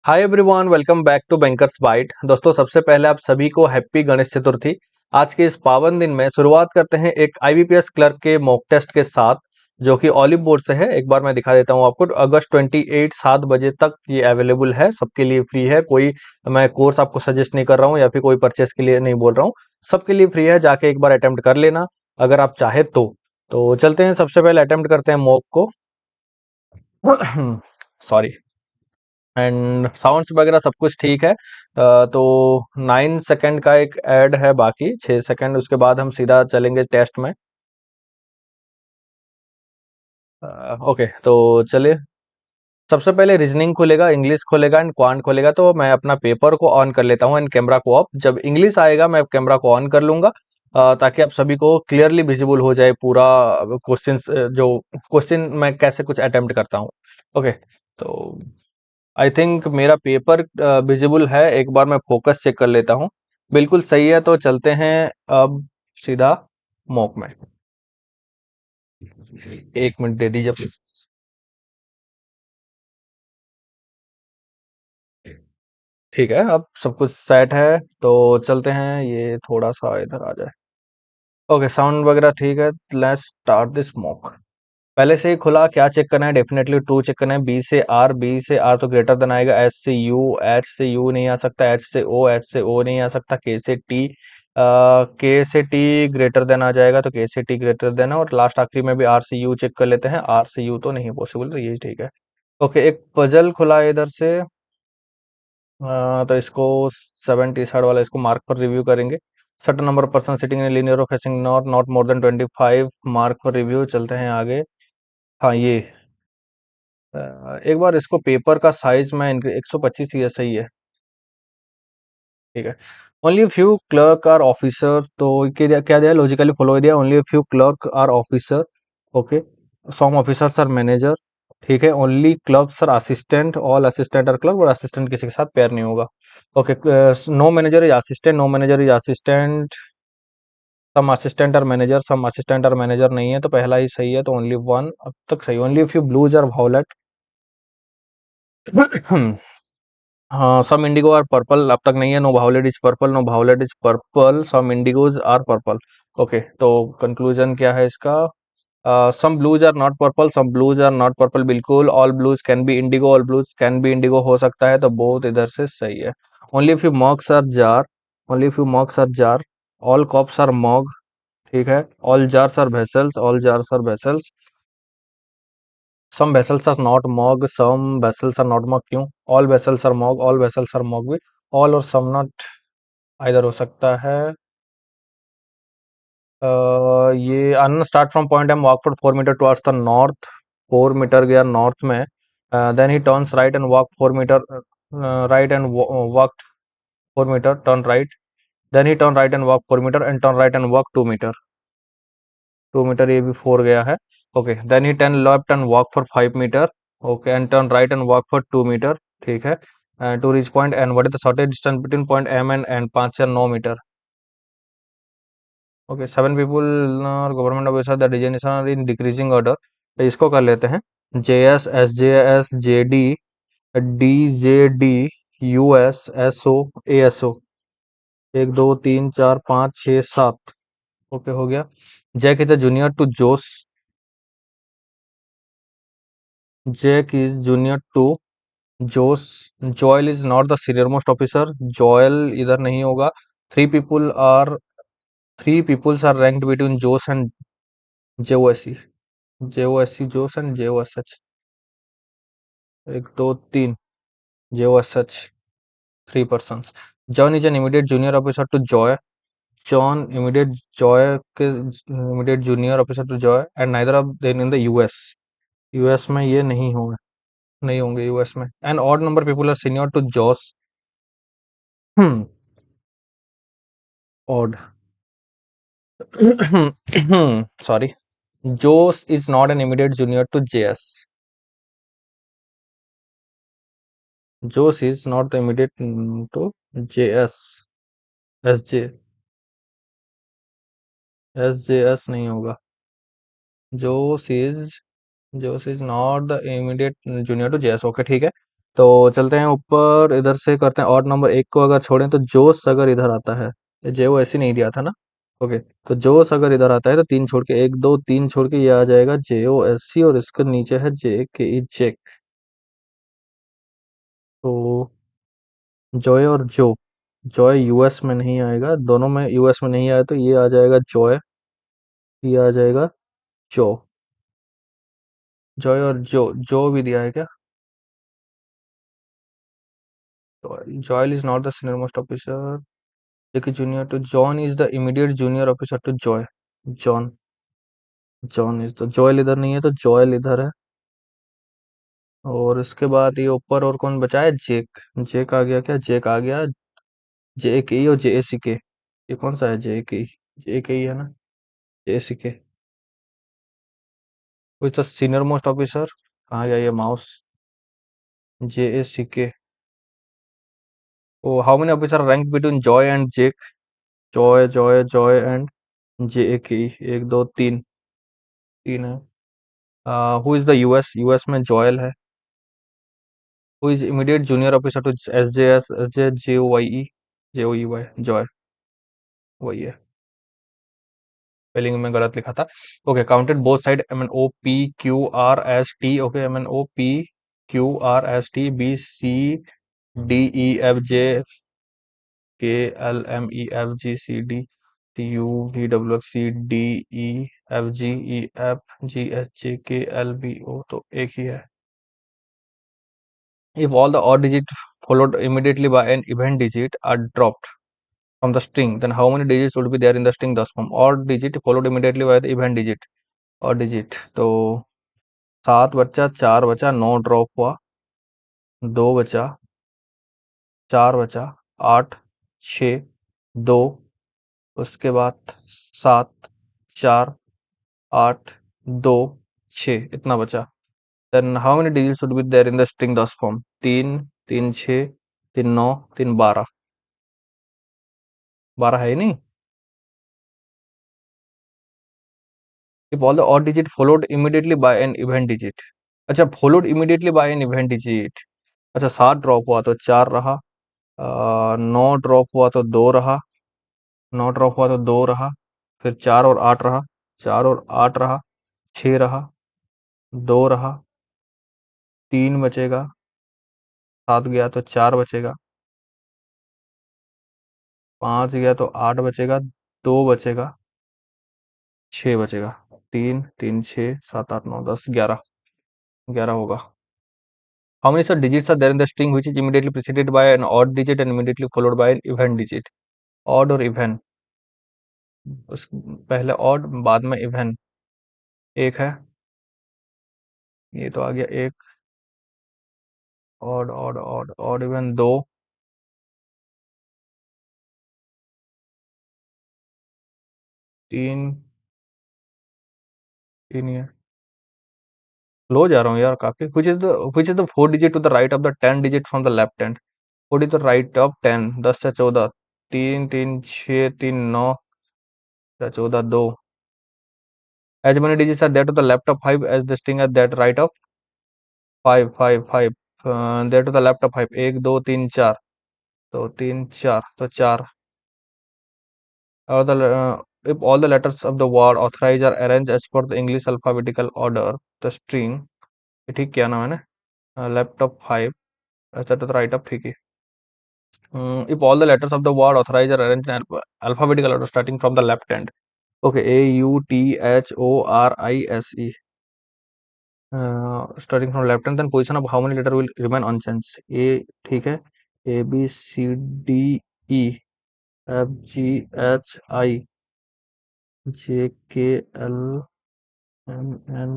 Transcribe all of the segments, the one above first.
Hi everyone, welcome back to bankers bite. दोस्तों, सबसे पहले आप सभी को हैप्पी गणेश चतुर्थी। आज के इस पावन दिन में शुरुआत करते हैं एक आईबीपीएस क्लर्क के मॉक टेस्ट के साथ, जो कि ऑलिव बोर्ड से है। एक बार मैं दिखा देता हूं आपको। अगस्त 28 7 बजे तक ये अवेलेबल है, सबके लिए फ्री है। कोई मैं कोर्स आपको सजेस्ट नहीं कर रहा हूँ या फिर कोई परचेस के लिए नहीं बोल रहा हूँ। सबके लिए फ्री है, जाके एक बार अटेम्प्ट कर लेना अगर आप चाहे तो चलते हैं, सबसे पहले अटेम्प्ट करते हैं मॉक को। सॉरी। एंड साउंड्स वगैरह सब कुछ ठीक है। तो 9 सेकंड का एक ऐड है, बाकी 6 सेकंड, उसके बाद हम सीधा चलेंगे टेस्ट में। ओके, तो चलिए। सबसे पहले रीजनिंग खुलेगा, इंग्लिश खुलेगा एंड क्वांट खुलेगा। तो मैं अपना पेपर को ऑन कर लेता हूँ एंड कैमरा को ऑफ। जब इंग्लिश आएगा मैं कैमरा को ऑन कर लूंगा, ताकि आप सभी को क्लियरली विजिबल हो जाए पूरा क्वेश्चन, जो क्वेश्चन मैं कैसे कुछ अटेम्प्ट करता हूँ। ओके, तो आई थिंक मेरा पेपर विजिबल है। एक बार मैं फोकस चेक कर लेता हूँ। बिल्कुल सही है, तो चलते हैं अब सीधा मॉक में। 1 मिनट दे दीजिए प्लीज। ठीक है, अब सब कुछ सेट है, तो चलते हैं। ये थोड़ा सा इधर आ जाए। ओके, साउंड वगैरह ठीक है। Let's start this mock. पहले से ही खुला, क्या चेक करना है? डेफिनेटली ट्रू चेक करना है। बी से आर तो ग्रेटर देन आएगा। एच से यू नहीं आ सकता, एच से ओ नहीं आ सकता, के से टी ग्रेटर देन आ जाएगा, तो के से टी ग्रेटर देन है। और लास्ट आखिरी में भी आर से यू चेक कर लेते हैं। आर से यू तो नहीं पॉसिबल, तो यही ठीक है। ओके, एक पजल खुला है इधर से। तो इसको 70 वाला इसको मार्क पर रिव्यू करेंगे। Certain number of person sitting in linear और facing not not more than 25 mark पर रिव्यू। चलते हैं आगे। हाँ, ये एक बार इसको पेपर का साइज में 125 ये सही है। ठीक है। Only few clerk are officers, तो क्या दिया? लॉजिकली फॉलो दिया। Only few clerk are officer. Okay. Some officers are manager. ठीक है। Only clerks are assistant. All assistant are clerk, और असिस्टेंट किसी के साथ पेयर नहीं होगा। Okay. No manager is assistant, no manager is assistant. Some assistant are manager, some assistant are manager नहीं है, तो पहला ही सही है, तो ओनली वन अब तक सही। Only few blues are violet. हाँ, सम इंडिगो आर पर्पल अब तक नहीं है। No violet is purple, no violet is purple, some indigos are purple. Okay, तो कंक्लूजन क्या है इसका? Some blues are not purple, some blues are not purple, बिल्कुल। All blues can be indigo, all blues can be indigo हो सकता है, तो both इधर से सही है। Only few mocks are jar, only few mocks are jar. All cups are mug. ठीक है। All jars are vessels, all jars are vessels. Some vessels are not mug, some vessels are not mug, क्यों? All vessels are mug, all vessels are mug भी। All और some not इधर हो सकता है। ये अन start from point M walk for 4 metre towards the north. 4 metre गया नॉर्थ में। Then he turns right and walk 4 metre, right and walk 4 metre, turn right. Then he turn right and walk 4 metre and turn right and walk 2 metre. 2 metre, ये भी 4 गया है। Okay, then he turn left and walk for 5 metre. Okay, and turn right and walk for 2 metre. ठीक है। To reach point and what is the shortest distance between point M and 5 या 9 metre. Okay, 7 people government officer the designation in decreasing order, तो इसको कर लेते हैं। JS, SJS, JD, DJD, US, SO, ASO। 1 2 3 4 5 6 7। Okay, हो गया। Jack is a junior to Jose. Jack is junior to Jose. Joel is not the senior most officer, Joel इधर नहीं होगा। Three people are three peoples are ranked between Jose and JOSC. JOSC Jose and JOSH. 1 2 3 JOSH, 3 persons. John is an immediate junior officer to Joy. John immediate Joy के immediate junior officer to Joy, and neither of them in the US. US में ये नहीं होंगे, नहीं होंगे US में। And odd number people are senior to Jose. Hmm, odd. Sorry. Jose is not an immediate junior to JS. Jose is not the immediate to JS. SJ, SJS नहीं होगा। Jose is Jose is not the immediate junior to JS. Okay, ठीक है। तो चलते हैं ऊपर, इधर से करते हैं ऑड नंबर। एक को अगर छोड़ें तो जोस अगर इधर आता है, ये जे वो ऐसे नहीं दिया था ना। ओके, तो जोस अगर इधर आता है तो तीन छोड़ के, एक दो तीन छोड़ के ये आ जाएगा जे ओ एस सी, और इसके नीचे है जे के ई जेक। तो जॉय और जो, जॉय यूएस में नहीं आएगा, दोनों में यूएस में नहीं आया तो ये आ जाएगा जॉय, ये आ जाएगा जो। जॉय और जो भी दिया है क्या? Joel is not the senior most officer, JK junior to John is the immediate junior officer to Joy. John, John is the, Joel इधर नहीं है तो जॉयल इधर है। और इसके बाद ये ऊपर और कौन बचा है? जेक। जेक आ गया क्या? जेक आ गया। जे के ई और जे ए सी के, ये कौन सा है? जे के ई, जे के ई है ना, जे ए सी के। कोई तो सीनियर मोस्ट ऑफिसर, कहाँ गया ये mouse? J A C K. Oh, how many officer rank between Joy and Jake? Joy Joy Joy and J A K E, एक दो तीन, तीन है। Who is the US? US में जॉयल है। Who is immediate junior officer to S J J O Y E, J O E Y, Joy, वही है। Spelling में गलत लिखा था। Okay, counted both side M N O P Q R S T. Okay, M N O P Q R S T B C D E F J K L M E F G C D T U V W X C D E F G E F G H J K L B O, तो एक ही है। If all the odd digits followed immediately by an even digit are dropped from the string, then how many digits would be there in the string thus form? Odd digit followed immediately by the even digit, odd digit, तो सात बचा, चार बचा, नौ drop हुआ, दो बचा, चार बचा, आठ, छ, दो, उसके बाद सात, चार, आठ, दो, छ, इतना बचा। Then how many digits would be there in the string thus form? तीन, तीन छ, तीन नौ, तीन बारह। बारह है ही नहीं। If all the odd digit followed immediately by an even digit, अच्छा, followed immediately by an even digit, अच्छा, सात ड्रॉप हुआ तो चार रहा, नौ ड्रॉप हुआ तो दो रहा, नौ ड्रॉप हुआ तो दो रहा, फिर चार और आठ रहा, चार और आठ रहा, छः रहा, दो रहा, तीन बचेगा, सात गया तो चार बचेगा, पाँच गया तो आठ बचेगा, दो बचेगा, छः बचेगा। तीन, तीन, छः, सात, आठ, नौ, दस, ग्यारह, ग्यारह होगा। How many such digits are there in the string which is immediately preceded by an odd digit and immediately followed by an even digit? Odd और even, उस पहले odd बाद में even। एक है, ये तो आ गया एक। odd odd odd odd even दो, तीन, तीन ही है। लो जा रहा हूँ यार काफी। which is the four digit to the right of the 10 digit from the left hand? Four to the right of 10, 10 से 14, तीन, तीन, छः, तीन, नौ, या 14, दो। As many digits are there to the left of 5 as the string at that right of 5, 5, 5, there to the left of 5, एक, दो, तीन, चार, तो तीन, चार, तो चार। और if all the letters of the word authorized are arranged as per the English alphabetical order, the string, ये ठीक किया ना मैंने? लेफ्ट ऑफ 5, अच्छा, तो राइट ऑफ, ठीक है। If all the letters of the word authorized are arranged in alphabetical order starting from the left hand, okay, A U T H O R I S E, starting from left hand, then position of how many letter will remain unchanged? A, ठीक है, A B C D E F G H I J K L M N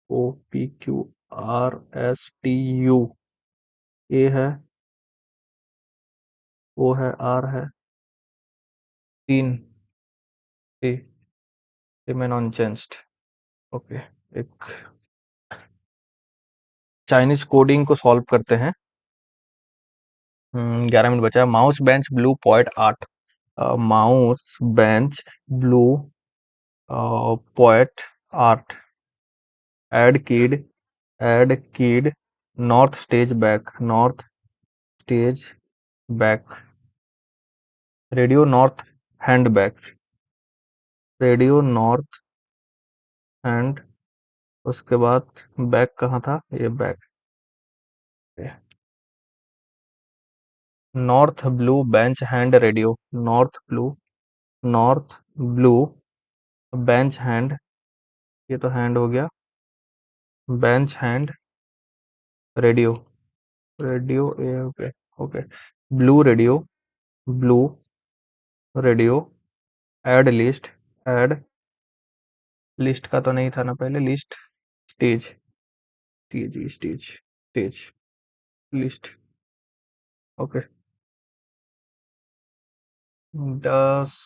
O P Q R S T U, A है, O है, R है, तीन, remain unchanged। Okay, एक Chinese coding को solve करते हैं। 11 मिनट बचा है। Mouse bench blue point art, mouse bench blue point art, add kid, add kid north stage back, north stage back, radio north hand back, radio north hand, उसके बाद back कहाँ था, ये back, north blue bench hand radio, north blue, north blue bench hand, ये तो hand हो गया, bench hand radio, radio ए, okay okay, blue radio, blue radio, add list, add list का तो नहीं था ना पहले, list stage, stage stage stage list, okay, 10,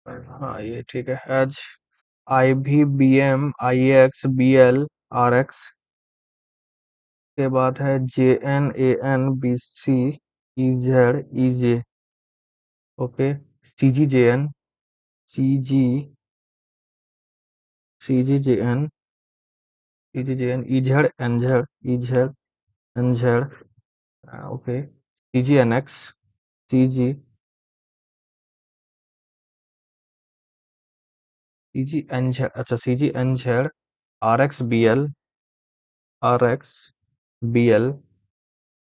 हाँ ये ठीक है, एज आई भी B M I X B L R X, के बाद है J N A N B C E Z E J, okay, C G J N, C G, C G J N, C G J N E Z N Z, E Z N Z, okay, C G N X, C G, C G N Z, अच्छा C G N Z, R X B L, R X B L,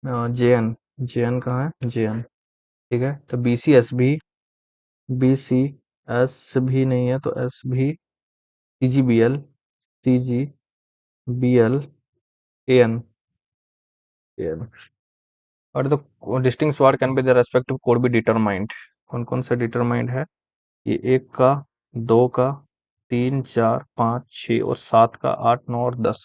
J N, J N कहाँ है, J N, ठीक है, तो B C S भी, B C S भी नहीं है तो एस भी, C G B L, C G B L A N, A N, और द डिस्टिंक्ट स्वार can be the respective code be determined, कौन कौन सा डिटरमाइंड है, ये एक का, दो का, तीन, चार, पाँच, छः और सात का, आठ, नौ और 10,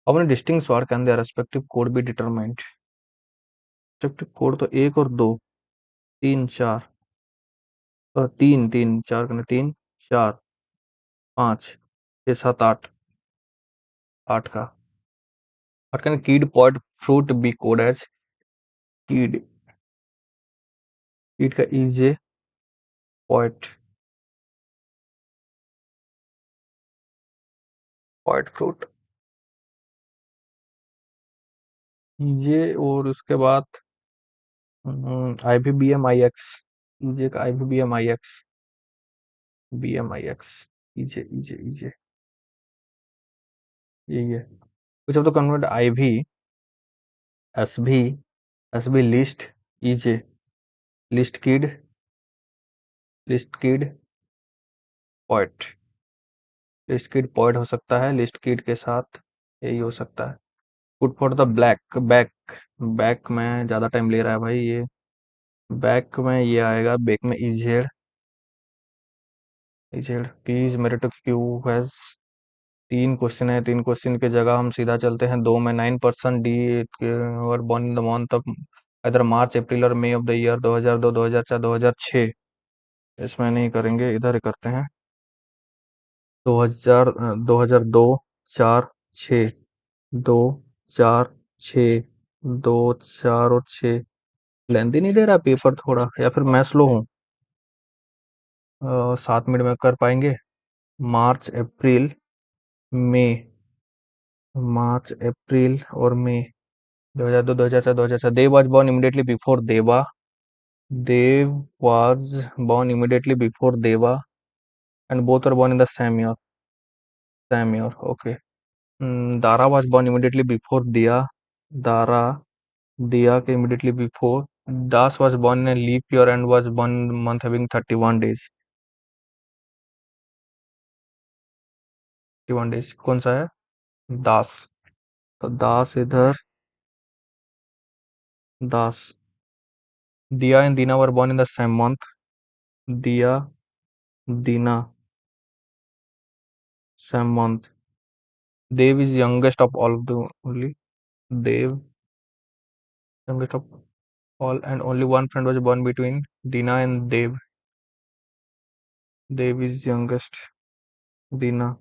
अपने डिस्टिंक्ट स्वार can the respective code be determined, respective code तो एक और दो, तीन, चार, तीन, तीन, चार करने तीन, चार, पाँच, छः, सात, आठ, आठ का, what can kid pod fruit be code as, kid, kid का EJ pot, pot fruit, EJ, और उसके बाद आई भी B M I x, EJ का आई भी B M I X, B M I x, EJ EJ EJ, यही है, कुछ अब तो कन्वर्ट आई भी, एस भी, एस भी list, EJ, list kid, list kid pot, list kid pot हो सकता है, लिस्ट किड के साथ यही हो सकता है, put for the black back, back में ज्यादा टाइम ले रहा है भाई ये, बैक में ये आएगा, बैक में इजेड, इजेड प्लीज मेरे टू क्यू हैज, तीन क्वेश्चन है, तीन क्वेश्चन की जगह हम सीधा चलते हैं दो में, 9% D were born in the month of इधर मार्च अप्रैल और मई ऑफ द ईयर 2002 2004 2006, इसमें नहीं करेंगे, इधर ही करते हैं 2000 2002 4 6, 2 4 6, 2 4 और 6, लेंथी नहीं दे रहा पेपर थोड़ा, या फिर मैं स्लो हूँ, 7 मिनट में कर पाएंगे, मार्च अप्रैल मई, मार्च अप्रैल और मई, 2002 2004 2004, देव was born immediately before देवा, देव was born immediately before देवा and both are born in the same year, okay. Dara was born immediately before दिया, दारा, दिया के immediately before, Das was born in a leap year and was born in a month having 31 days, 31 days कौन सा है, दास, तो दास इधर, दास, दिया and Dina were born in the same month, दिया, दीना, same month, Dev is youngest of all of the only, Dev, youngest of all, and only one friend was born between Dina and Dev, Dev is youngest, Dina,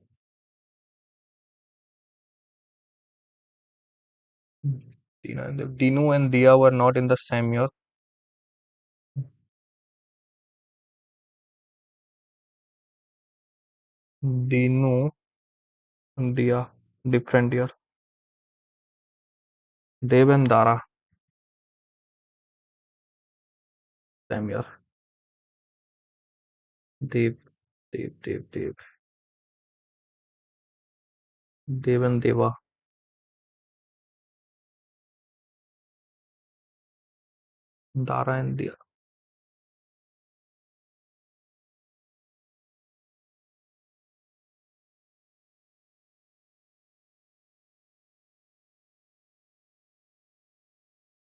Dina and Dev, Dinu and Dia were not in the same year, Dinu, Diya, different year. Dev and Dara, same year. Dev, Dev Dev Dev, Dev and Deva, Dara and दिया।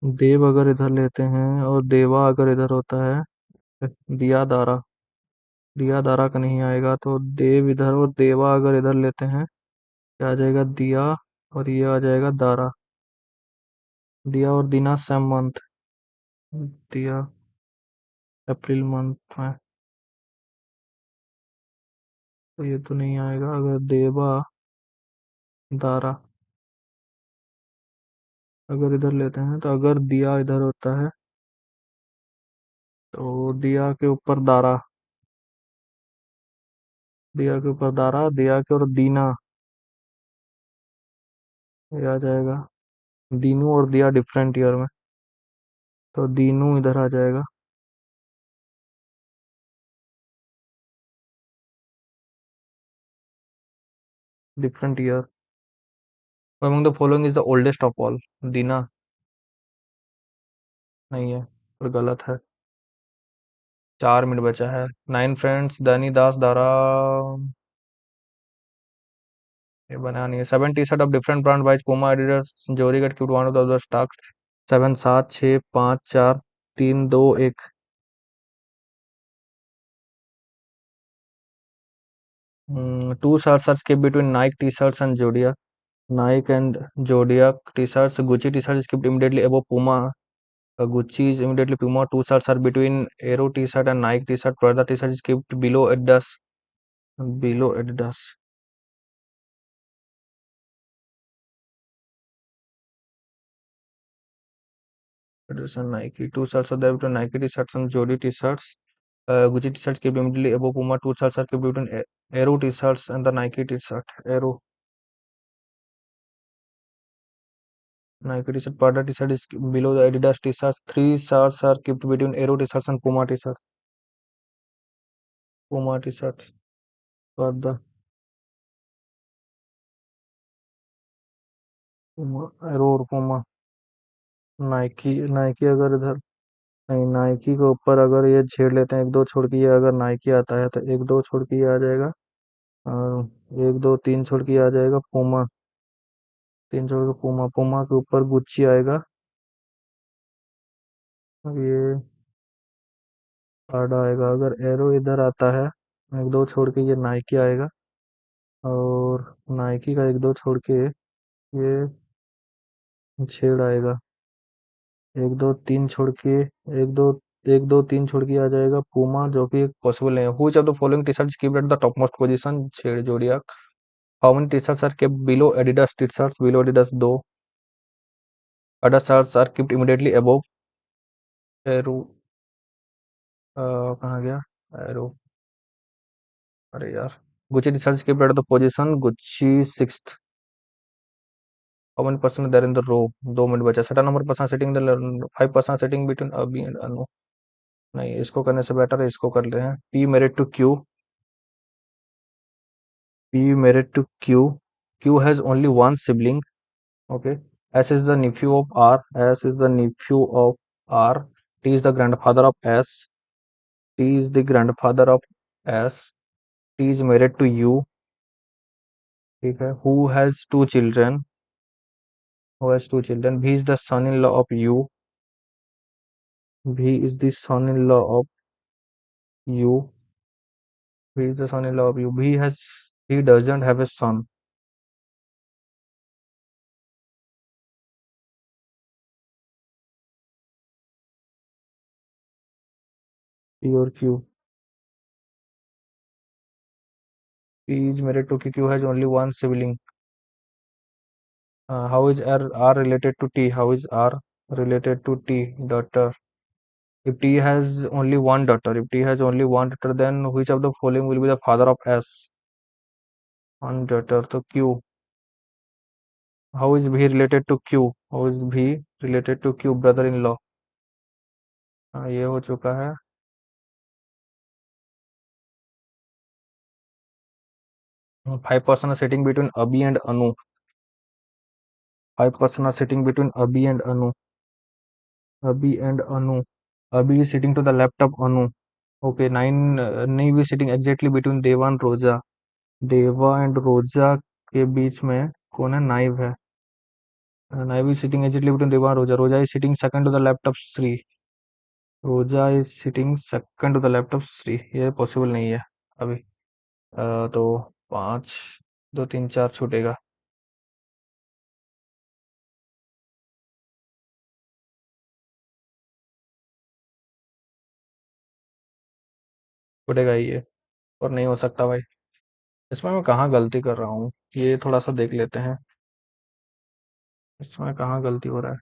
देव अगर इधर लेते हैं और देवा अगर इधर होता है, दिया दारा, दिया दारा का नहीं आएगा तो देव इधर और देवा अगर इधर लेते हैं, क्या आ जाएगा, दिया, और ये आ जाएगा दारा। दिया और दीना सेम मंथ, दिया अप्रैल मंथ में, तो ये तो नहीं आएगा। अगर देवा दारा अगर इधर लेते हैं, तो अगर दिया इधर होता है तो दिया के ऊपर दारा, दिया के ऊपर दारा, दिया के और दीना, ये आ जाएगा। दीनू और दिया डिफरेंट ईयर में, तो दीनू इधर आ जाएगा। Different year. Among the following is the oldest of all, Dina नहीं है, पर गलत है। 4 मिनट बचा है। 9 फ्रेंड्स, दनी दास दारा, ये बना नहीं है। 7 T shirt of different brand buys Puma Adidas Jori get gift one of the stock. 7 7 6 5 4 3 2 1। 2 shirts are skipped between Nike t-shirts and Zodiac. Nike and Zodiac t-shirts. Gucci t-shirt is skipped immediately above Puma. Gucci is immediately Puma. 2 shirts are between Aero t-shirt and Nike t-shirt. Prada t-shirt is skipped below Adidas. Below Adidas. Adidas and Nike. 2 shirts are there between Nike t-shirts and Jody t-shirts. Gucci t-shirts kept immediately above Puma. 2 shirts are kept between Aero t-shirts and the Nike t-shirt. Aero. Nike t-shirt. Prada t-shirt is below the Adidas t-shirts. 3 shirts are kept between Aero t-shirts and Puma t-shirts. Puma t-shirts. Prada. Puma. Aero और Puma. Nike, Nike अगर इधर नहीं, Nike के ऊपर अगर ये छेड़ लेते हैं, एक दो छोड़ के ये अगर नाइकी आता है तो एक दो छोड़ के ये आ जाएगा। और एक दो तीन छोड़ के ये आ जाएगा पूमा। तीन छोड़ के पूमा, पूमा के ऊपर गुच्ची आएगा। अब ये आडा आएगा। अगर एरो इधर आता है, एक दो छोड़ के ये नाइकी आएगा। और नाइकी का एक दो छोड़ के ये छेड़ आएगा। एक दो तीन छोड़ के एक दो एक दो तीन छोड़ के आ जाएगा पूमा, जो कि पॉसिबल नहीं है। Which of the following T shirts keeped at the top most position, छेड़ zodiac. How many T shirts are kept below Adidas T shirts, below Adidas दो। Other shirts are keeped immediately above Arrow, कहाँ गया Arrow, अरे यार। Gucci T shirts keeped at the position Gucci sixth. How many person there in the row, 2 minute बचा। सेटा number person sitting the 5 person sitting between Abi and अनु। नहीं, इसको करने से बेटर है इसको कर ले हैं। P married to Q, P married to Q. Q has only one sibling. Okay. S is the nephew of R. S is the nephew of R. T is the grandfather of S. T is the grandfather of S. T is married to U. Okay. Who has two children? Who has two children? V is the son-in-law of U. V is the son-in-law of U. V is the son-in-law of U. He doesn't have a son. P or Q. P is married to Q. Q has only one sibling. How is R related to T? How is R related to T? Daughter. If T has only one daughter, then which of the following will be the father of S? अनडटर तो Q, how is B related to Q, how is B related to Q, brother in law. हाँ, ये हो चुका है। 5% are sitting between Abhi and Anu. 5% are sitting between Abhi and Anu. Abhi and Anu. Abhi is sitting to the left of Anu. Okay, 9 Naive is sitting exactly between Deva and Roja. Deva and Roja के बीच में कौन है? नाइव है। नाइव is sitting exactly between Deva and Roja. Roja is sitting second to the left of Shri. Roja is sitting second to the left of Shri, ये possible नहीं है अभी। तो 5, 2, 3, 4 छूटेगा। छूटेगा ही ये, और नहीं हो सकता भाई। इसमें मैं कहाँ गलती कर रहा हूँ, ये थोड़ा सा देख लेते हैं। इसमें कहाँ गलती हो रहा है।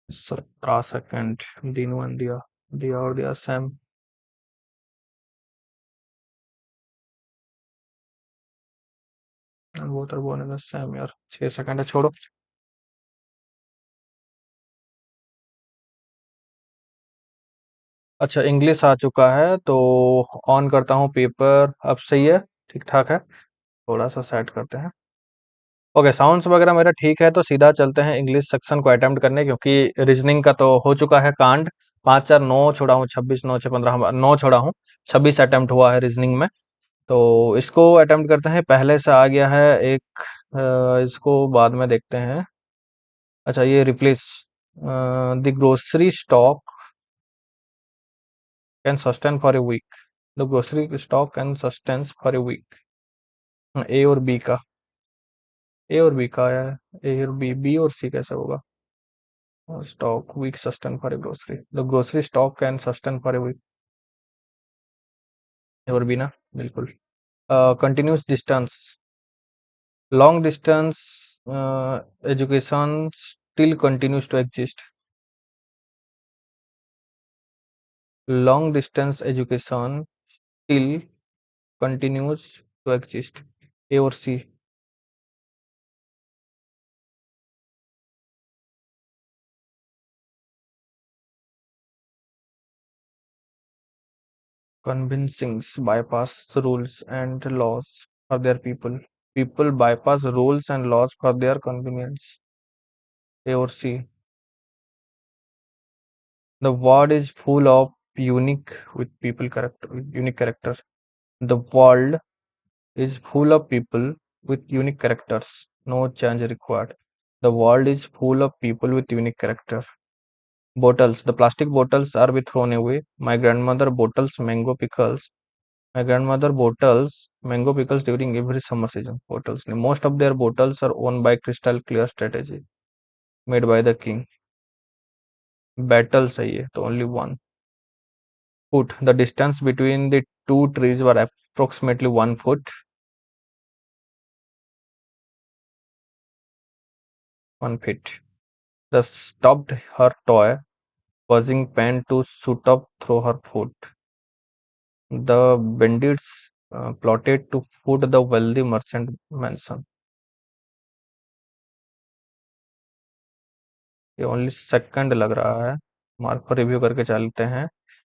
17 सेकंड, दीनू एंड दिया, दिया और दिया सैम। वो तो बोलने का सैम यार, 6 सेकंड है, छोड़ो। अच्छा, इंग्लिश आ चुका है तो ऑन करता हूँ पेपर। अब सही है, ठीक ठाक है। थोड़ा सा सेट करते हैं। ओके, साउंड्स वगैरह मेरा ठीक है, तो सीधा चलते हैं इंग्लिश सेक्शन को अटेम्प्ट करने, क्योंकि रीजनिंग का तो हो चुका है कांड। 5, 4, 9 छोड़ा हूँ, 26, 9, 6, 15, 9 छोड़ा हूँ। 26 अटेम्प्ट हुआ है रीजनिंग में। तो इसको अटेम्प्ट करते हैं। पहले से आ गया है एक, इसको बाद में देखते हैं। अच्छा, ये replace the grocery stock can sustain for a week. The grocery stock can sustain for a week. A और बी का, ए और बी का आया है। ए और बी, बी और सी कैसे होगा? Stock week sustain for a grocery, the grocery stock can sustain for a week. A और बी ना, बिल्कुल। Continuous distance, long distance education still continuous to exist. Long distance education still continuous to exist. A और C. convincing bypass rules and laws for their people. People bypass rules and laws for their convenience. A or C. The world is full of unique with people character, unique characters. The world is full of people with unique characters. No change required. The world is full of people with unique characters. Bottles. The plastic bottles are be thrown away. My grandmother bottles mango pickles. My grandmother bottles mango pickles during every summer season. Bottles. Most of their bottles are owned by Crystal Clear Strategy, made by the king. Battle सही है, तो only one. Foot. The distance between the two trees were approximately 1 foot. 1 feet. The stopped her toy, causing pain to shoot up through her foot. The bandits plotted to foot the wealthy merchant mansion. ये only second लग रहा है। Mark पर review करके चलते हैं।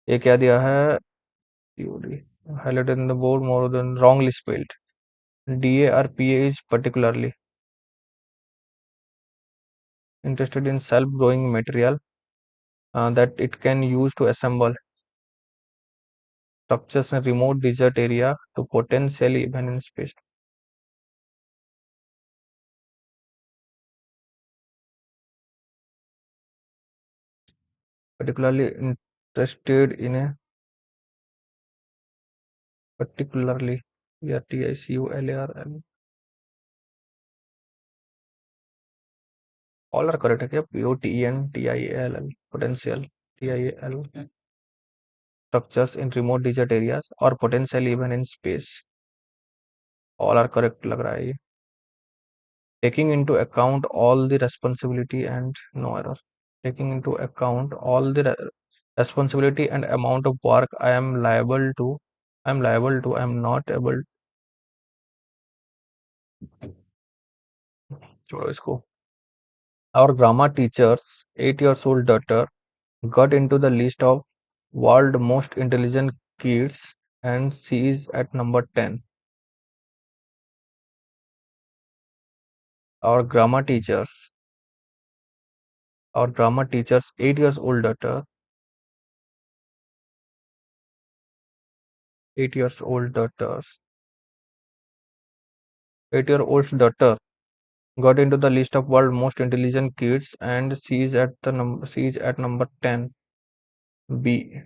ये क्या दिया है? theory. Highlighted in the board more than wrongly spelled. DARPA is particularly interested in self-growing material that it can use to assemble structures in remote desert area to potentially even in space. Particularly interested in a particularly, TICULARL. All are correct है क्या? POTENTIAL, potential, TIAL. Structures in remote desert areas or potentially even in space. All are correct लग रहा है ये। Taking into account all the responsibility and no error. Taking into account all the responsibility and amount of work I am liable to, I am not able. छोड़ो इसको। Our grammar teacher's 8 years old daughter got into the list of world most intelligent kids and she is at number 10. Our grammar teacher's our grammar teacher's 8 years old daughter 8 years old daughter's 8 year old's daughter got into the list of world most intelligent kids and she is at number 10. B.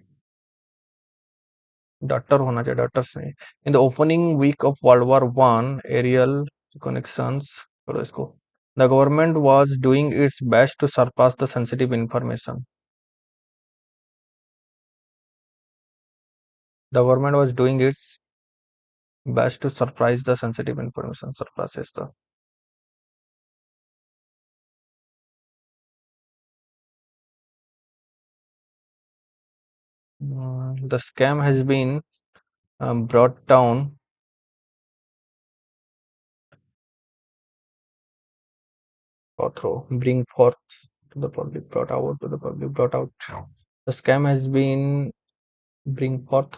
Daughter होना चाहिए, daughters नहीं. In the opening week of World War I, aerial connections, छोड़ो इसको. The government was doing its best to surpass the sensitive information. The government was doing its best to surprise the sensitive information. Surpass is the scam has been brought down. Bring forth to the public, brought out to the public, brought out. The scam has been bring forth.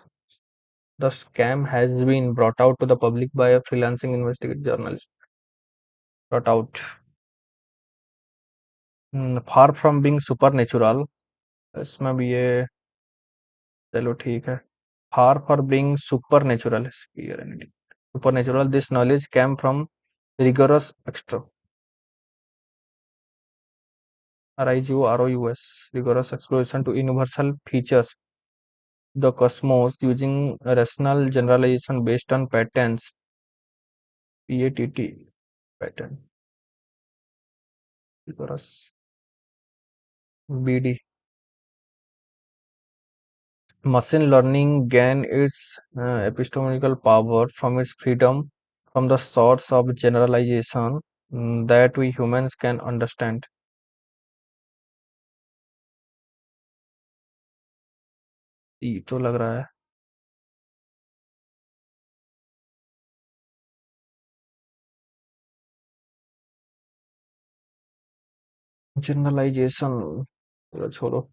The scam has been brought out to the public by a freelancing investigative journalist. Brought out. Far from being supernatural, इसमें भी ये चलो ठीक है. Far from being supernatural, supernatural, this knowledge came from rigorous extra RIGOROUS rigorous exploration to universal features the cosmos using rational generalization based on patterns. PATT pattern rigorous BD. Machine learning gain its epistemological power from its freedom from the source of generalization that we humans can understand. ये तो लग रहा है generalisation. चलो छोड़ो.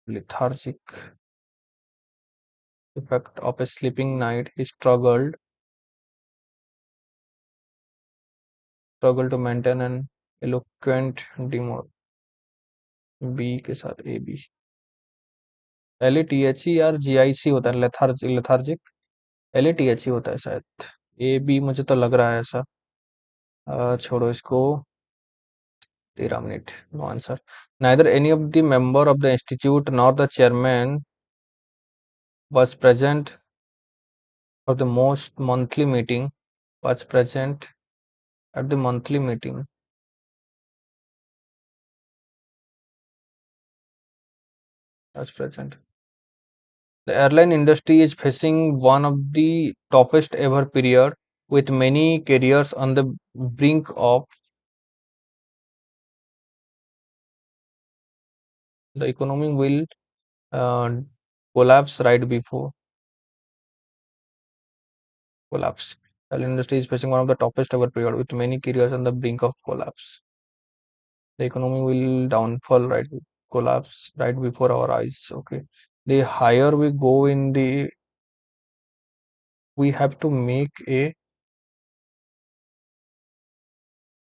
Lethargic effect of a sleeping night. He struggled to maintain an eloquent demeanor. B के साथ A B. LETHE यार GIC होता है. लेथार्जिक LETHE होता है शायद. ए बी मुझे तो लग रहा है ऐसा. छोड़ो इसको. 13 minute. No answer. Neither any of the member of the institute nor the chairman was present for the most monthly meeting. Was present at the monthly meeting. Was present. The airline industry is facing one of the toughest ever period, with many carriers on the brink of the economy will uh, collapse right before collapse. Airline industry is facing one of the toughest ever period, with many carriers on the brink of collapse. The economy will downfall right collapse right before our eyes. Okay. The higher we go in the we have to make a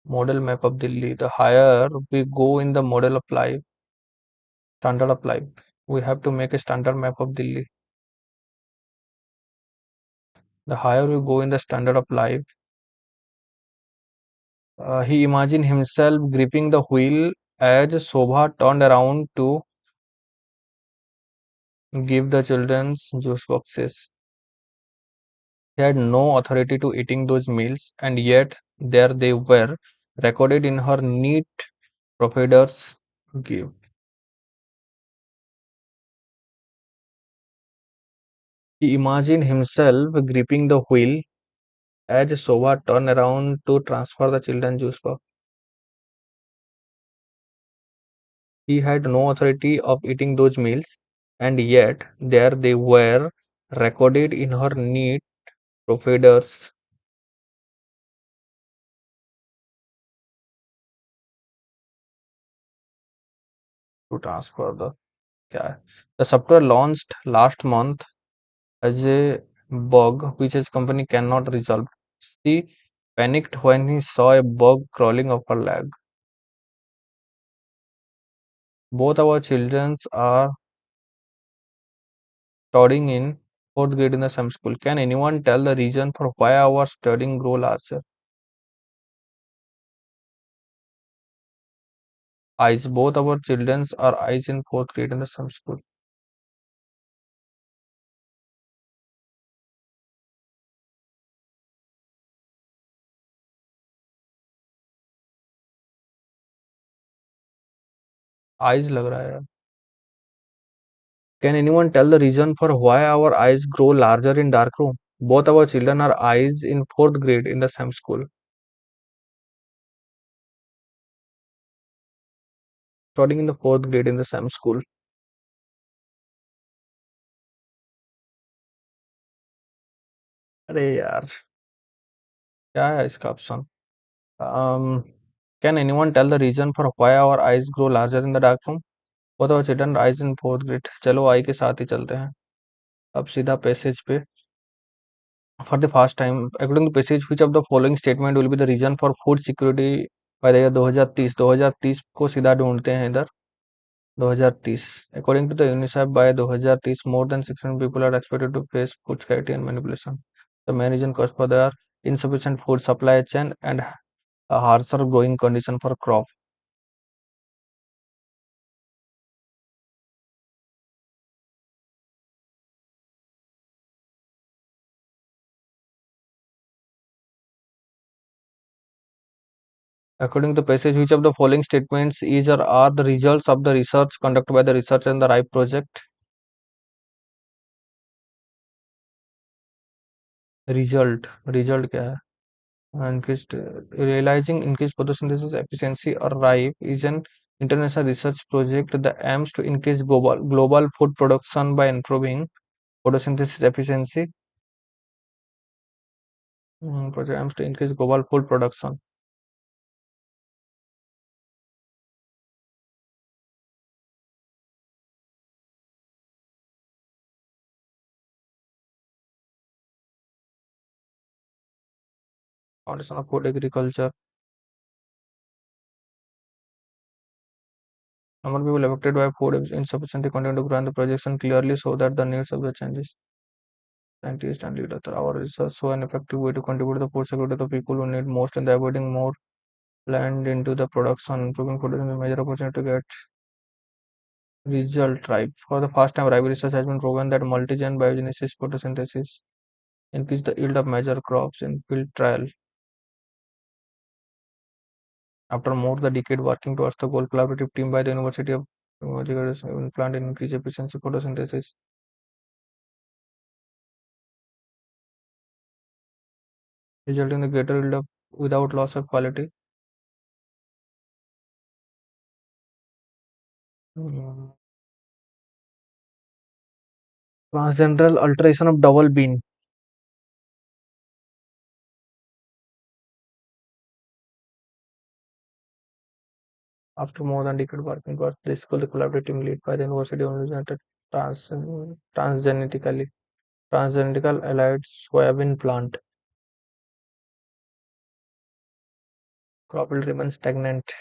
model map of Delhi. The higher we go in the model of life, standard of life, we have to make a standard map of Delhi. The higher we go in the standard of life, he imagined himself gripping the wheel as Shobha turned around to give the children's juice boxes. He had no authority to eating those meals, and yet there they were, recorded in her neat provider's give. He imagined himself gripping the wheel as Shobha turned around to transfer the children's juice box. He had no authority of eating those meals, and yet there they were, recorded in her neat provider's to transfer the, क्या है? The software launched last month as a bug which his company cannot resolve. She panicked when he saw a bug crawling up her leg. Both our children are studying in fourth grade in the same school. Can anyone tell the reason for why our studying grow larger? Eyes. Both our children are eyes in fourth grade in the same school. Eyes लग रहा है यार. Can anyone tell the reason for why our eyes grow larger in dark room? Both our children are eyes in fourth grade in the same school. Studying in the fourth grade in the same school. अरे यार, क्या है इसका option? Um, can anyone tell the reason for why our eyes grow larger in the dark room? Both our children eyes in fourth grade. चलो आई के साथ ही चलते हैं. अब सीधा पैसेज पे. For the first time, according to passage, which of the following statement will be the reason for food security by the year 2030? 2030 को सीधा ढूंढते हैं इधर. 2030. According to the UNICEF, by 2030, more than 600 people are expected to face food scarcity and manipulation. The main reason caused for the insufficient food supply chain and a harsher growing condition for crop. According to the passage, which of the following statements is or are the results of the research conducted by the researcher in the RIPE project? Result क्या है? Increased realizing increased photosynthesis efficiency or RIPE is an international research project that aims to increase global food production by improving photosynthesis efficiency. Project aims to increase global food production. Foundation of food agriculture. Number of people affected by food insufficiency continue to grow, and the projection clearly show that the needs of the changes. Scientists and leaders. Our research show an effective way to contribute the food security to the people who need most and avoiding more land into the production, improving food is a major opportunity to get result right. For the first time, rival research has been proven that multi-gen biogenesis photosynthesis increase the yield of major crops in field trial. After more than a decade working towards the goal, collaborative team by the University of plant and increase efficiency photosynthesis, resulting in the greater yield of without loss of quality. Mm. Transgender alteration of double bean. After more than a decade working towards this goal, the collaborative team led by the University of Louisiana trans, transgenetically transgenical allied soybean plant. Crop will remain stagnant.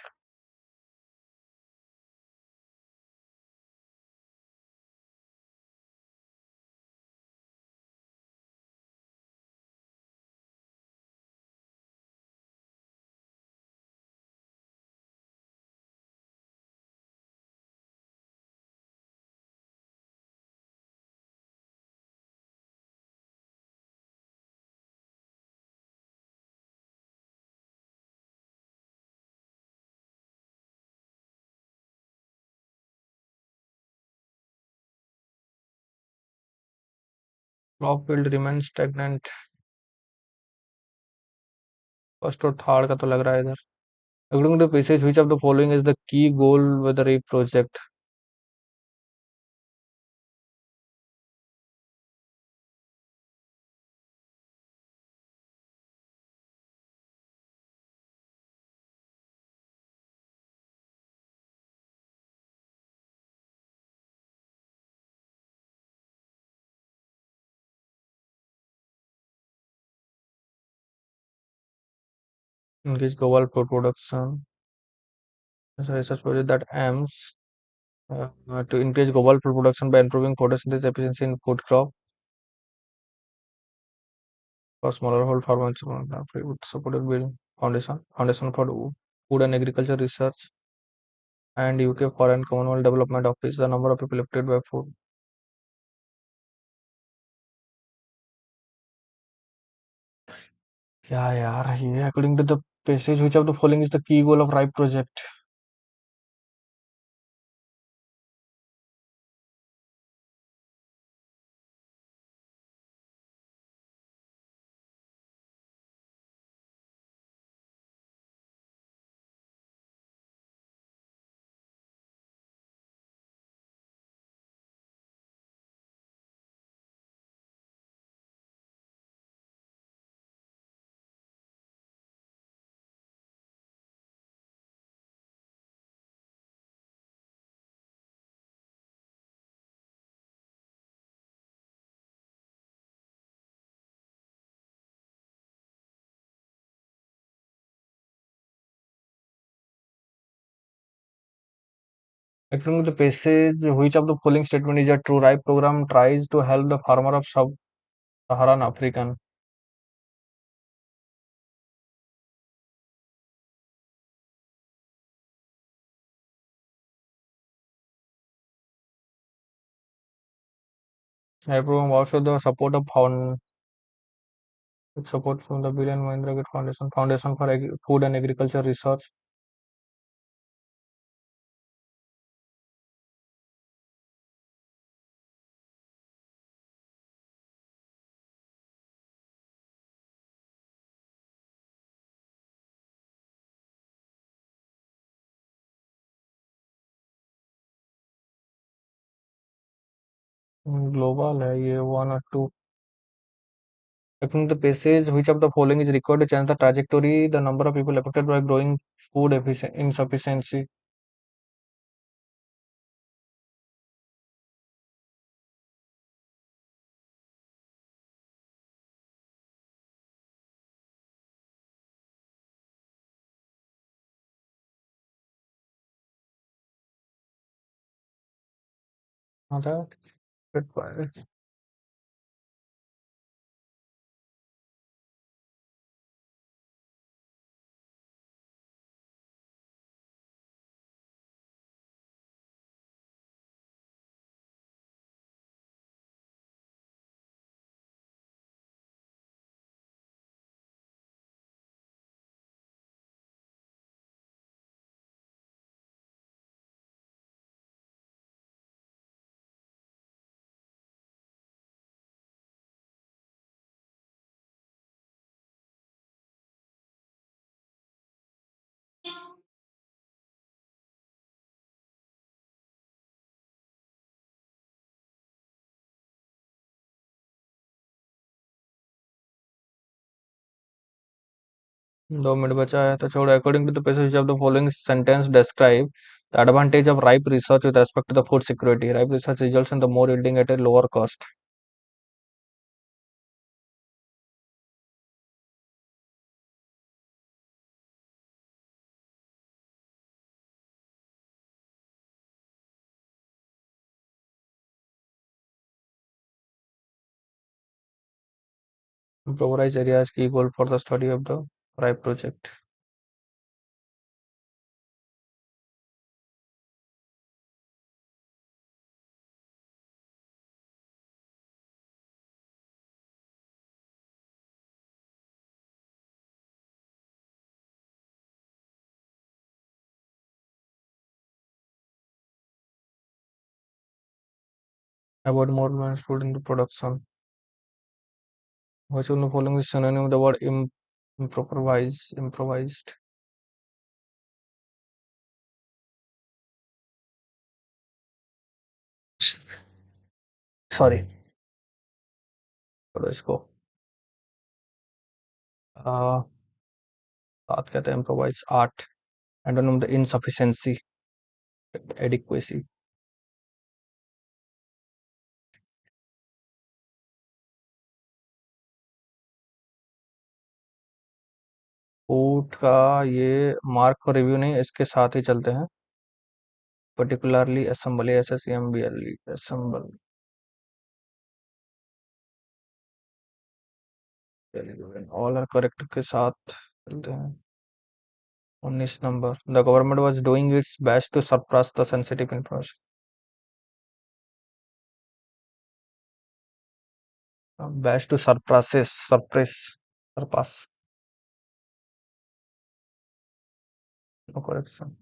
Crop will remain stagnant. First और third का तो लग रहा है इधर. According to passage, which of the following is the key goal with the RAPE project? Engage global food production. It's a research project that aims to increase global food production by improving photosynthesis efficiency in food crop for smaller hold farmers. Supported building foundation for food and agriculture research and UK Foreign Commonwealth Development Office. The number of people affected by food. क्या यार ये according to the passage which of the following is the key goal of RIPE project? According to the passage, which of the following statement is a true? RIPE program tries to help the farmer of sub-Saharan African. RIPE program also the support from the Bill and Melinda Gates Foundation for Food and Agriculture Research. Global है ये 1 or 2. According to the passage, which of the following is required to change the trajectory? The number of people affected by growing food insufficiency. हाँ था दो minute बचा है तो छोड़ो according to the passage of the following sentence describe the advantage of rice research with respect to the food security rice research results in the more yielding at a lower cost improvised areas key goal for the study of the ripe project about more advanced food into production which of the following is synonym with the word improvised sorry छोड़ो इसको बात कहते हैं improvise art antonym the insufficiency adequacy food का ये mark और review नहीं, इसके साथ ही चलते हैं। Particularly assembly, S S M B L assemble, all are correct के साथ चलते हैं। 19 number, the government was doing its best to suppress the sensitive information. Best to surpass, no correction.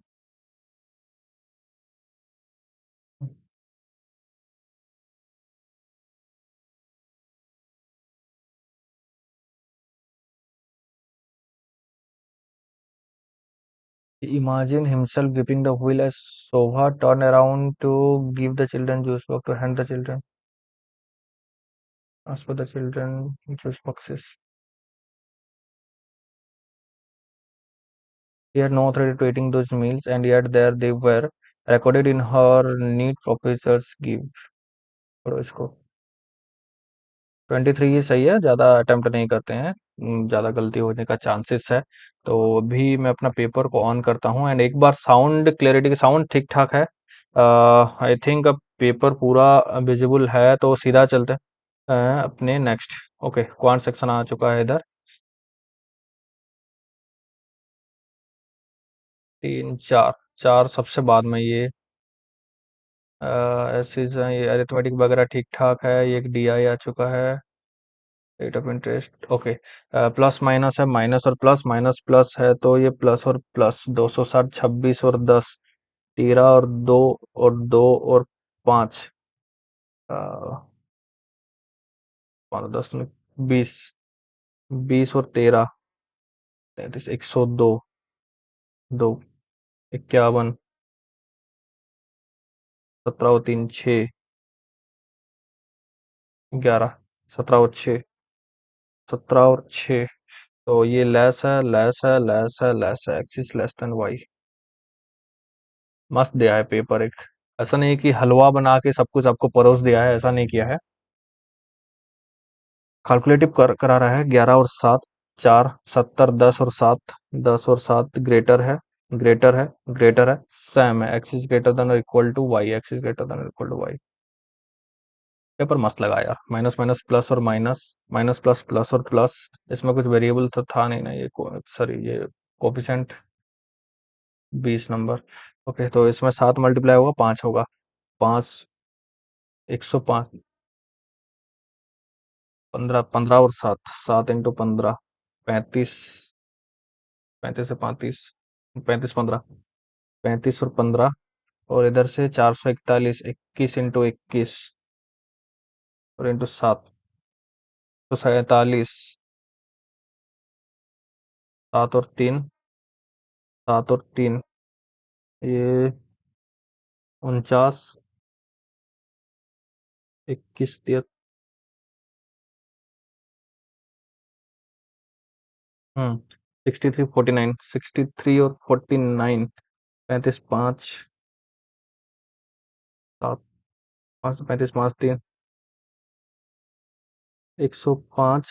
He imagined himself gripping the wheel as Shobha turned around to give the children juice box, to hand the children. As for the children, juice boxes. He had no authority to eating those meals, and yet there they were, recorded in her neat professor's gift. पढ़ो इसको। 23 ही सही है, ज़्यादा attempt नहीं करते हैं, ज़्यादा गलती होने का चांसेस है। तो अभी मैं अपना पेपर को ऑन करता हूँ एंड एक बार साउंड क्लैरिटी के साउंड ठीक ठाक है। आई थिंक अब पेपर पूरा विजिबल है, तो सीधा चलते हैं अपने नेक्स्ट। ओके, क्वांट सेक्शन आ चुका है इधर। 3 4, 4 सबसे बाद में ये ऐसे ये अरिथमेटिक वगैरह ठीक ठाक है। ये एक डी आई आ चुका है, rate of interest. Okay, plus minus है, माइनस और प्लस, माइनस प्लस है, तो ये प्लस और प्लस 260, 26 और 10, 13 और 2 और 2 और 5, 10 में 20, 20 और 13, 33, 102, 2, 51, 17 और 3, 6, 11, 17 और 6, 17 और 6। तो ये लेस है, लेस है, लेस है, लेस है, एक्सिस लेस देन वाई। मस्त दिया है पेपर एक। ऐसा नहीं है कि हलवा बना के सब कुछ आपको परोस दिया है, ऐसा नहीं किया है। कैलकुलेटिव करा रहा है। 11 और 7, 4, 70, 10 और 7, 10 और 7 ग्रेटर है, ग्रेटर है, ग्रेटर है, सेम है, एक्स इज ग्रेटर देन और equal to Y, X is greater than और इक्वल टू वाई। पेपर मस्त लगा यार। माइनस माइनस प्लस और माइनस, माइनस प्लस प्लस और प्लस। इसमें कुछ वेरिएबल तो था नहीं ना, ये सॉरी ये कोफिशिएंट। 20 नंबर। ओके, तो इसमें 7 मल्टीप्लाई होगा, 5 होगा, 5, 105, 15, 15 और 7, 7 इंटू 15, 35, 35 से 35, 35, 15, 35 और 15, और इधर से 441, 21 इंटू 21 और इंटू 7, तो 47, 7 और 3, 7 और 3, ये 49, 21, 63, 49, 63 और 49, 35, 5, 7, 5, 35, 5, 3, 105,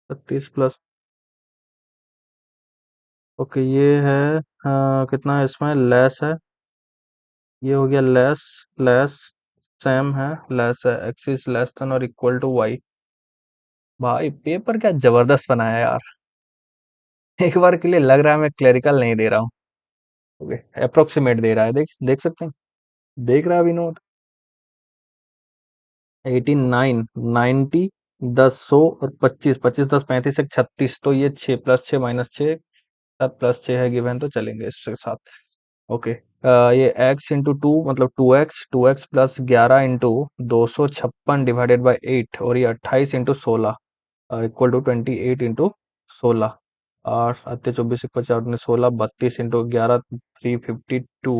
32 प्लस। ओके, ये है कितना है इसमें, लेस है, ये हो गया लेस, लेस, सेम है, लेस है, एक्स इज लेस देन और इक्वल टू वाई। भाई पेपर क्या जबरदस्त बनाया यार। एक बार के लिए लग रहा है मैं क्लरिकल नहीं दे रहा हूँ। ओके, अप्रोक्सीमेट दे रहा है, देख देख सकते हैं, देख रहा है विनोद। 89, 90, 10, 100 और 25, 25, 10, 35, एक 36, तो ये 6 प्लस 6 माइनस 6, 7 प्लस 6 है गिवन, तो चलेंगे इसके साथ। ओके, ये x इंटू 2 मतलब 2x, 2x plus 11 into 256 divided by 8, और ये 28 इंटू 16 इक्वल टू 28 इंटू 16। 8 आते 24, 50, 16, 32 इंटू 11, 352,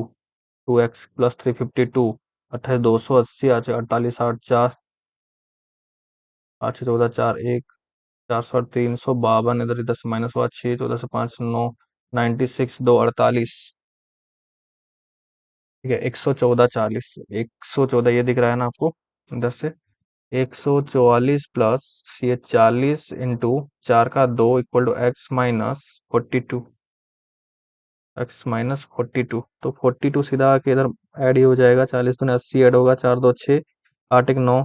2x प्लस 352, 28, 280, 48, 8, 4, 8, 14, 4, 1, 400, 352, इधर इधर से माइनस हुआ, 6, 14 से 5, 9, 96, 2, 48, ठीक है, 114, 40, 114 ये दिख रहा है ना आपको इधर से। 144 प्लस ये 40 इंटू 4 का 2 = x -42 तो 42 सीधा आके इधर ऐड ही हो जाएगा। 40 दूनी 80 ऐड होगा, 4 2 6, 8 1 9,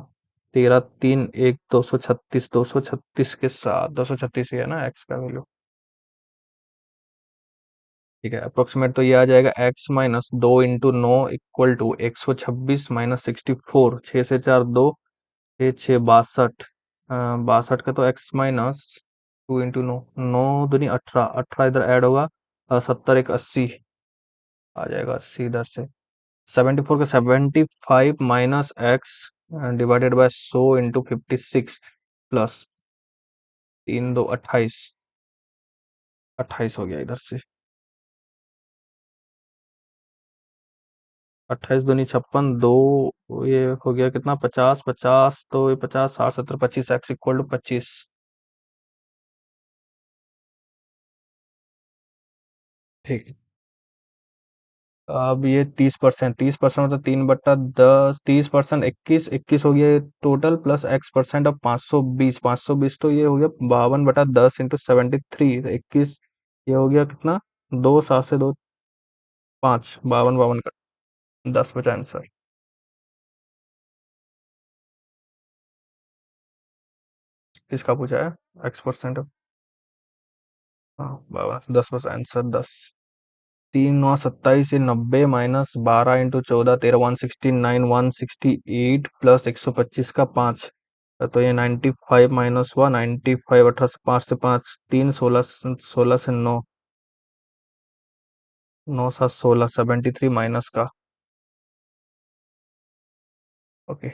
13 3 1 236 के साथ 236 ही है ना x का वैल्यू। ठीक है, अप्रोक्सीमेट तो ये आ जाएगा x -2 × 9 = 126 -64, 6 से 4 2, 6 6 62, 62 का तो x -2 × 9, 9 दूनी 18, 18 इधर ऐड होगा, 70 1 80 आ जाएगा, 80 इधर से 74 का 75 minus x divided by 100 × 56 plus 3 2 28, 28 हो गया इधर से, 28 दूनी 56, दो ये हो गया कितना 50 50, तो ये 50 60 70 25 x = 25। ठीक, अब ये 30%, 30% मतलब 3/10, 30% 21, 21 हो गया ये टोटल, प्लस x परसेंट अब 520, 520 तो ये हो गया 52/10 × 73, 21 ये हो गया कितना, 2 7 से 2 5, 52 52 का 10 बचा आंसर। किसका पूछा है, x परसेंट। हाँ, 10 बचा आंसर, 10। 3 9 27 ये 90 माइनस 12 × 14 13 169 168 प्लस 125 का 5, तो ये 95 माइनस हुआ 95, 18 से 5 से 5 3 16 16 से 9, 9 7 16 73 माइनस का। ओके,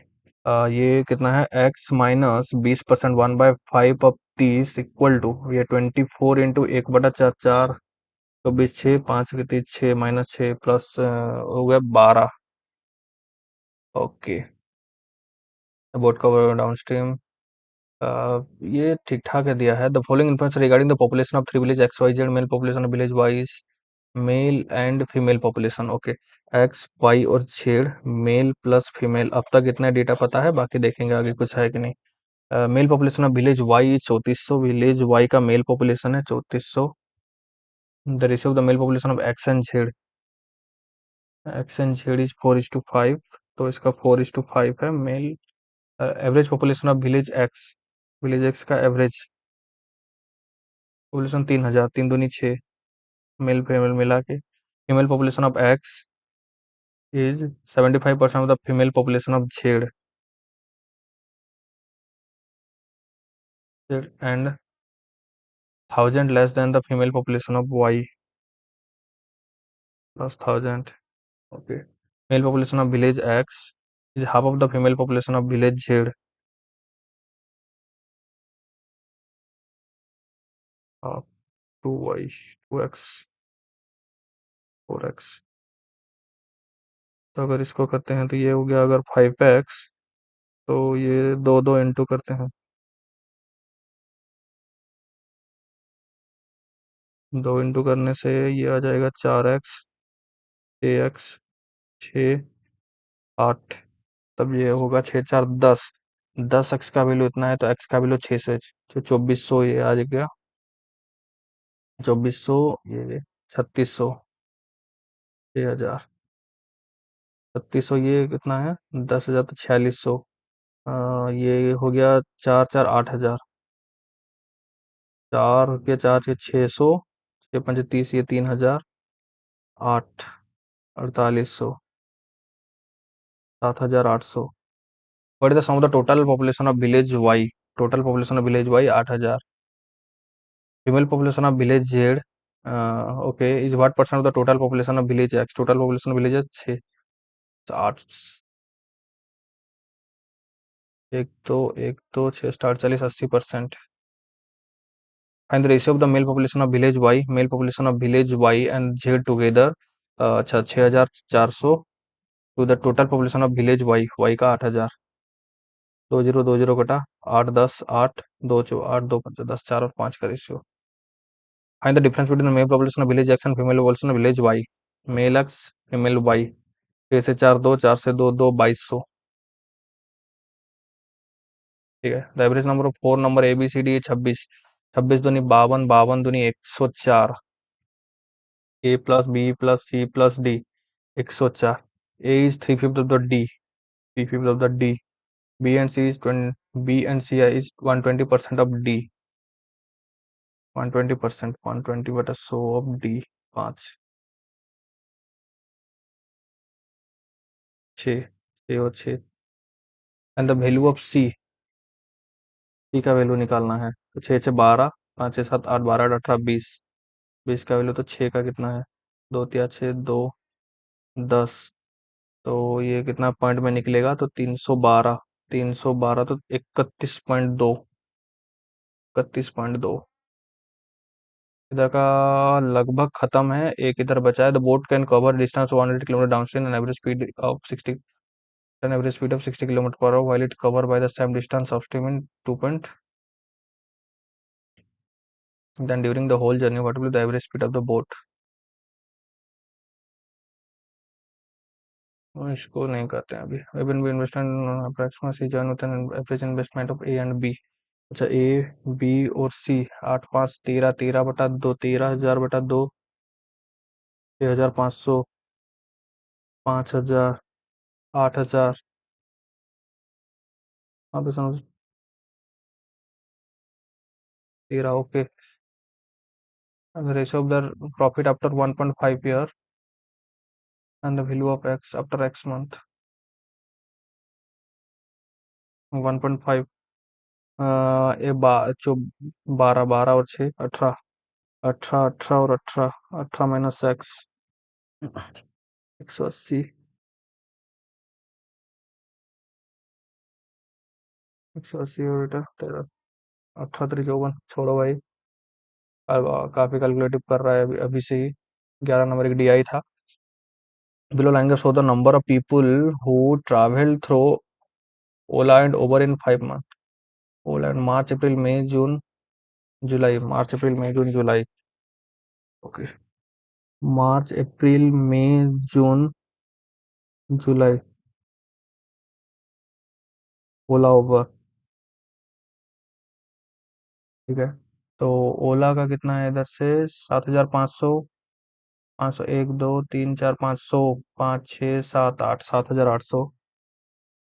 ये कितना है, x -20% 1/5 अब 30 = ये 24 × 1/4 4, तो 20 6 5 के 30 6 -6 प्लस हो गया 12। ओके, बोर्ड का डाउनस्ट्रीम, ये ठीक ठाक है दिया है। The following information regarding the population of 3 village XYZ, male population of village wise, male and female population. Okay, X Y और जेड, मेल प्लस फीमेल, अब तक इतना डेटा पता है, बाकी देखेंगे आगे कुछ है कि नहीं। Male population of village Y 3400, village Y का मेल पॉपुलेशन है 3400। The ratio of the male population of X and Z is 4:5, तो इसका 4:5 है male. Average population of village X का एवरेज पॉपुलेशन 3000, 3 दूनी 6, मेल फीमेल मिला के। Female population of X is 75% of the female population of Z and 1000 less than the female population of Y plus 1000। Okay, male population of village X is half of the female population of village Z, 2y 2x 4x। तो अगर इसको करते हैं तो ये हो गया, अगर 5x तो ये 2 2 इंटू करते हैं, 2 इंटू करने से ये आ जाएगा 4x 6x 6 8, तब ये होगा 6 4 10, 10x का वैल्यू इतना है तो x का वैल्यू 600, तो 2400 ये आ गया, 2400 ये 3600, 6000, 3600 ये कितना है, 10,000 तो 4600, ये हो गया 4 4 8000, 4 हो गया 4 6 600, 6 5 30 ये 3000, 8 4800, 7800। What is the sum of the total population of village Y, total population of village Y 8000, female population of village Z okay is what percent of the total population of village X, total population of village 6 8, एक दो 6 star 40 80%। Find the ratio of the male population of village Y, male population of village Y and Z together, अच्छा 6400 to the total population of village Y, Y का 8000, 2020 कटा 8 10 8 2 8 2 5 10, 4 और 5 का रेशियो। Find the difference between male population of village X and female population of village Y, male X female Y, 6 से 4 2, 4 से 2 2, 2200, ठीक है। The average number of 4 number A B C D 26, 26 दूनी 52, 52 दूनी 104, A plus B plus C plus D 104, A is 3/5 of the D, 3/5 of the D, B and C is 20, B and C is 120% of D, 120%, 120 बटा 100 of D, 5, 6, 6 और 6, and the value of सी का value निकालना है, तो 6 6 12, 5 6 7 8 12 18 20, 20 का value, तो 6 का कितना है, 2 3 6 2 10, तो ये कितना पॉइंट में निकलेगा, तो 312, 312 तो 31.2, 31.2, इधर का लगभग खत्म है, एक इधर बचा है। The boat can cover distance 180 kilometre down stream and average speed of 60, an average speed of 60 kilometre per hour while it cover by the same distance of stream in 2 point, then during the whole journey what will the average speed of the boat. इसको नहीं करते हैं अभी। When we invest in approximately join with an average investment of A and B। अच्छा, A B और सी, 8 5 13, 13 बटा 2, 13,000 बटा 2, 6,500, 5,000, 8,000, हाँ तो समझ, 13, okay. Ratio of the profit after 1.5 year and the value of x after x month, 1.5, ये जो 12, 12 और 6 18, 18, 18 और 18, 18 माइनस एक्स, 180, 180 और बेटा 13, 18 3 54, छोड़ो भाई, अब काफी कैलकुलेटिव कर रहा है अभी अभी से ही। 11 नंबर एक डीआई था। बिलो लाइन का show the number of people who travel through Ola and Uber in 5 month, Ola and March April May June July, March April May June July, okay, March April May June July, Ola Uber, ठीक है। तो ओला का कितना है इधर से, 7,500, 500, 1 2 3 4 500, 5 6 7 8, 7,800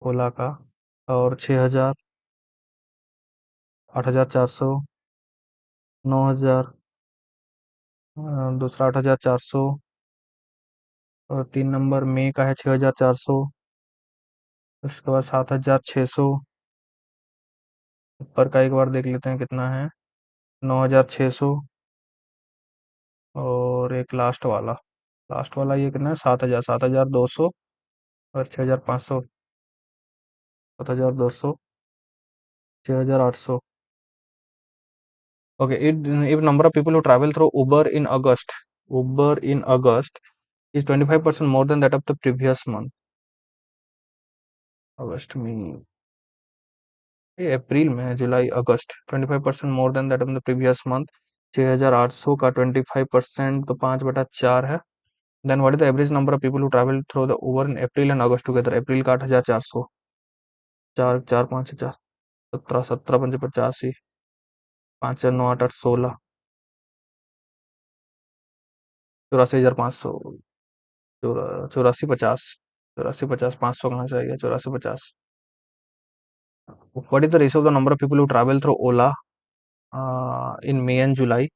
ओला का, और 6,000, 8,400, 9,000, दूसरा 8,400, और 3 नंबर मे का है 6,400, उसके बाद 7,600, ऊपर का एक बार देख लेते हैं कितना है, 9,600, और एक लास्ट वाला, लास्ट वाला ये कितना है, 7,000, 7,200, और 6,500, 7,200, 6,800, okay। If number of people who travel through Uber in August is 25% more than that of the previous month, अगस्त में, ये अप्रैल में है, जुलाई अगस्त, 25% more than that of the previous month, 6,800 का 25%, तो 5/4 है। Then what is the average number of people who travel through the Uber in April and August together, April का 8,400, 4 4 5 4, 17 17 5 85, 5 4 9 8 8 16, 84,500, 84 50, 84 50, 500 कहाँ से आएगा, 84 50। What is the ratio of the number of people who travel through Ola in may and July,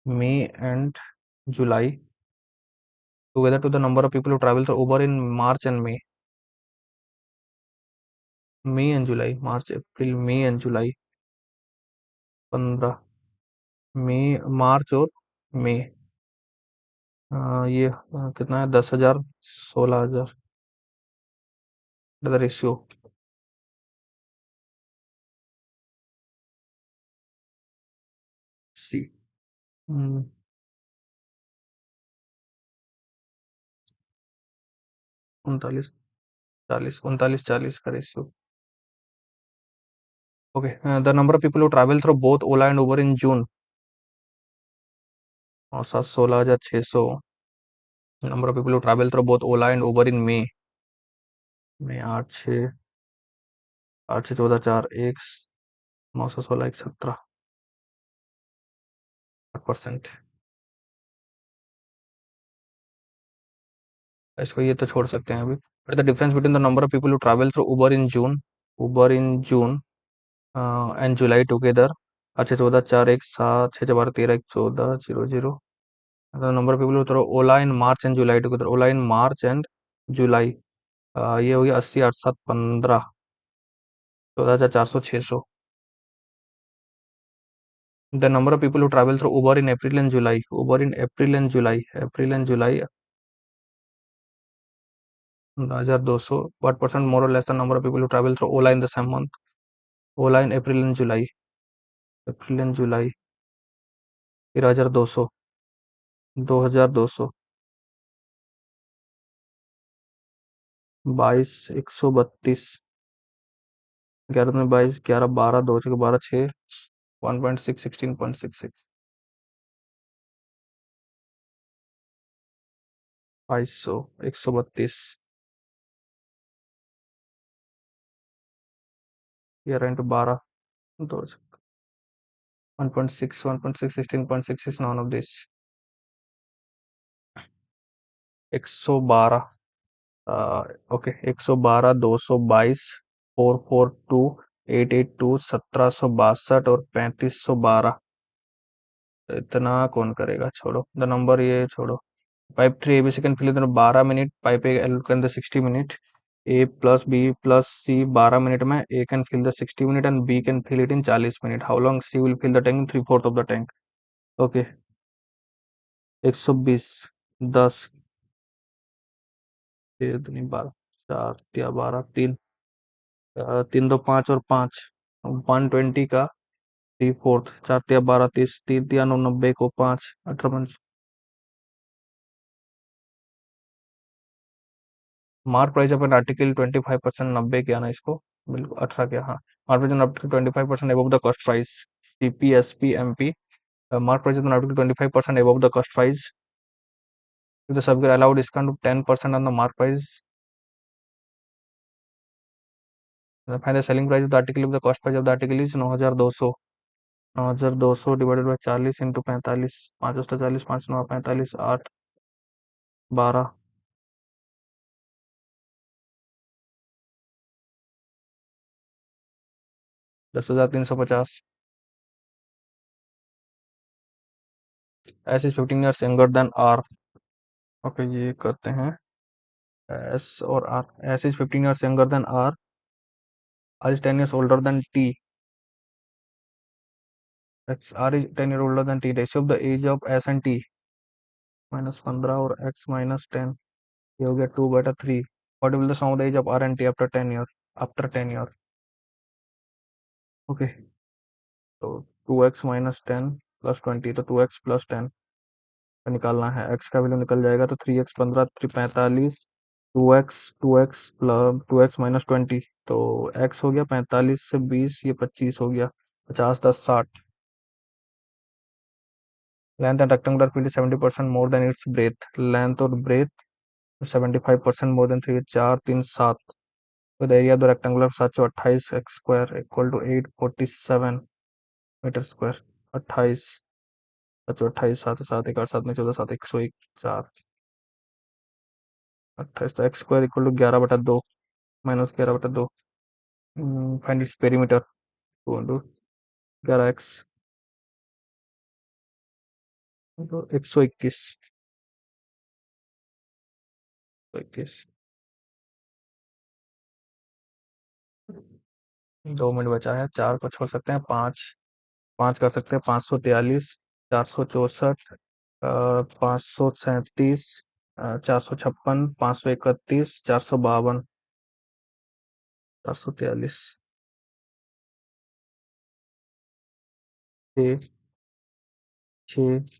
may and July together to the number of people who travel through Uber in March and May, May and July, March April May and July, 15, मई मार्च और मई, ये कितना है, 10,000, 16,000, ratio, सी, 39 40, 39 40 का ratio, okay. The number of people who travel through both Ola and Uber in June, और 16,600, number of people who travel through both Ola and Uber in May, 8 6, 8 से 14 4 एक 916 एक 17 8%। इसको ये तो छोड़ सकते हैं अभी। But the difference between the number of people who travel through Uber in June and July together. 8 से 14 4 एक 7 6 से 12 13 एक 14 0 0। The number of people who through Ola in March and July together. Ola in March and July. ये हो गया 80 8 7 15। 14 4 600। The number of people who travel through Uber in April and July. Uber in April and July 1200। what percent more or less the number of people who travel through Ola in the same month? Ola in April and July 13200। 2200। 22 132। 11 में 22 11 12 2 6 12 6 1.6 16.66। 2200 132 11 into 12 2 1.6 1.6 16.66 none of this। 112। Okay 112 222 442 882 1762 और 3512। इतना कौन करेगा, छोड़ो the number, ये छोड़ो। Pipe 3 ABC can fill in 12 minute. Pipe A L can the 60 minute. A plus B plus C 12 minute में A can fill the 60 minute and B can fill it in 40 minute. How long C will fill the tank in 3/4 of the tank. Okay 120 10 दूनी 12 4 या 12 3 3 2 5 और 5 120 का 3/4 4 या 12 30 3 या 9 90 को 5 18। Mark price of an article 25% 90 क्या ना इसको, बिल्कुल 18 क्या, हाँ। Mark price on article 25% above the cost price। CPSP MP। Mark price on article 25% above the cost price। if the subject allowed discount of 10% on the mark price, find the selling price of the article if the cost price of the article is 9200। 9200 divided by 40 into 45। 5 अष्टा 40 5 9 45 8 12 10,350। S is 15 years younger than R. Okay ये करते हैं। S और R. S is 15 years younger than R. R is 10 years older than T. X R is 10 year older than T. Ratio of the age of S and T -15 और X -10। ये हो गया 2/3। What will the sum of the age of R and T after 10 year. After 10 year. Okay तो 2x - 10 + 20 तो 2x + 10 का निकालना है। X का वैल्यू निकल जाएगा तो 3x 15 3 45। 2x - 20 तो एक्स हो गया 45 से 20 ये 25 हो गया। 50 10 60। Length and rectangular field 70% more than its breadth. Length और ब्रेथ 75% मोर देन 3 4 3 7। तो the area of the rectangular 728 X square equal to 847 metre square. 28 728 7 7 1 8 7 में 14 7 101 4 28। तो X square equal to 11/2 -11/2। Find its perimeter 11x तो 121। 121। 2 minute बचा है। 4 को छोड़ सकते हैं। 5 5 कर सकते हैं। 543 464 537 456 531 452 443 6 6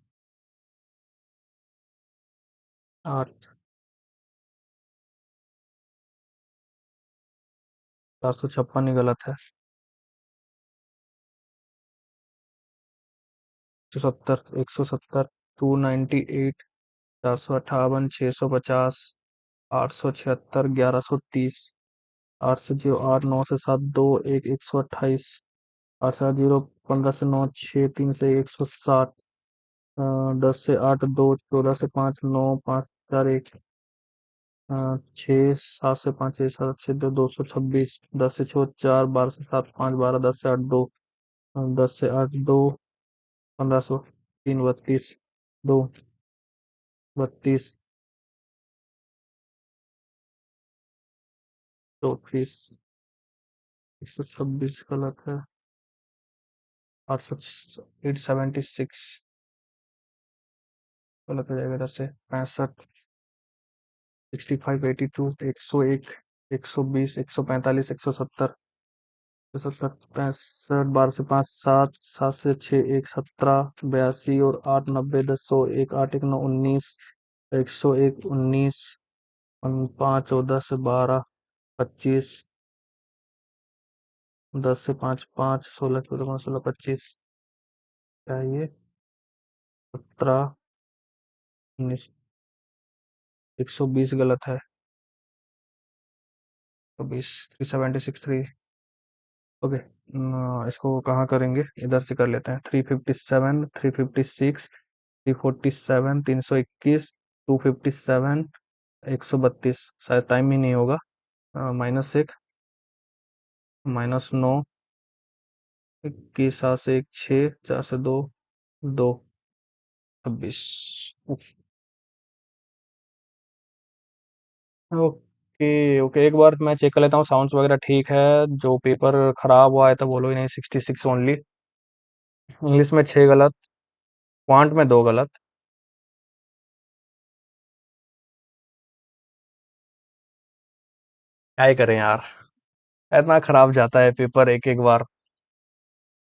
8 456 ही गलत है। 170 298 458 650 876 1130 8 से 0 8, 9 से 7 2 1 128, 8 से 0 15 से 9 6 3 से 160, 10 से 8 2 14 से 5 9 5 4 1, 6 7 से 5 6 7 6 2 226, 10 से 6 4 12 से 7 5 12, 10 से 8 2, 10 से 8 2 1500, 3 32 2 32 34, 126 गलत है, 800 876 गलत हो जाएगा इधर से, 65 65 82 101 120 145 170 65 12 से 5 7 7 से 6 1 17 82 और 8 90 10 100 1 8 1 9 19 101 19 5 14 से 12 25 10 से 5 5 16 14 15 16 25, क्या है ये, 17 19 120 गलत है, 120 376 3, ओके। इसको कहाँ करेंगे, इधर से कर लेते हैं, 357 356 347 321 257 132, शायद टाइम ही नहीं होगा, -1 -9 21 7 से 1 6 4 से 2 2 26। ओके ओके, एक बार मैं चेक कर लेता हूँ साउंड्स वगैरह ठीक है, जो पेपर खराब हुआ है तो बोलो ही नहीं, 66 ओनली, इंग्लिश में 6 गलत, क्वांट में 2 गलत। क्या ही करें यार, इतना खराब जाता है पेपर एक एक बार।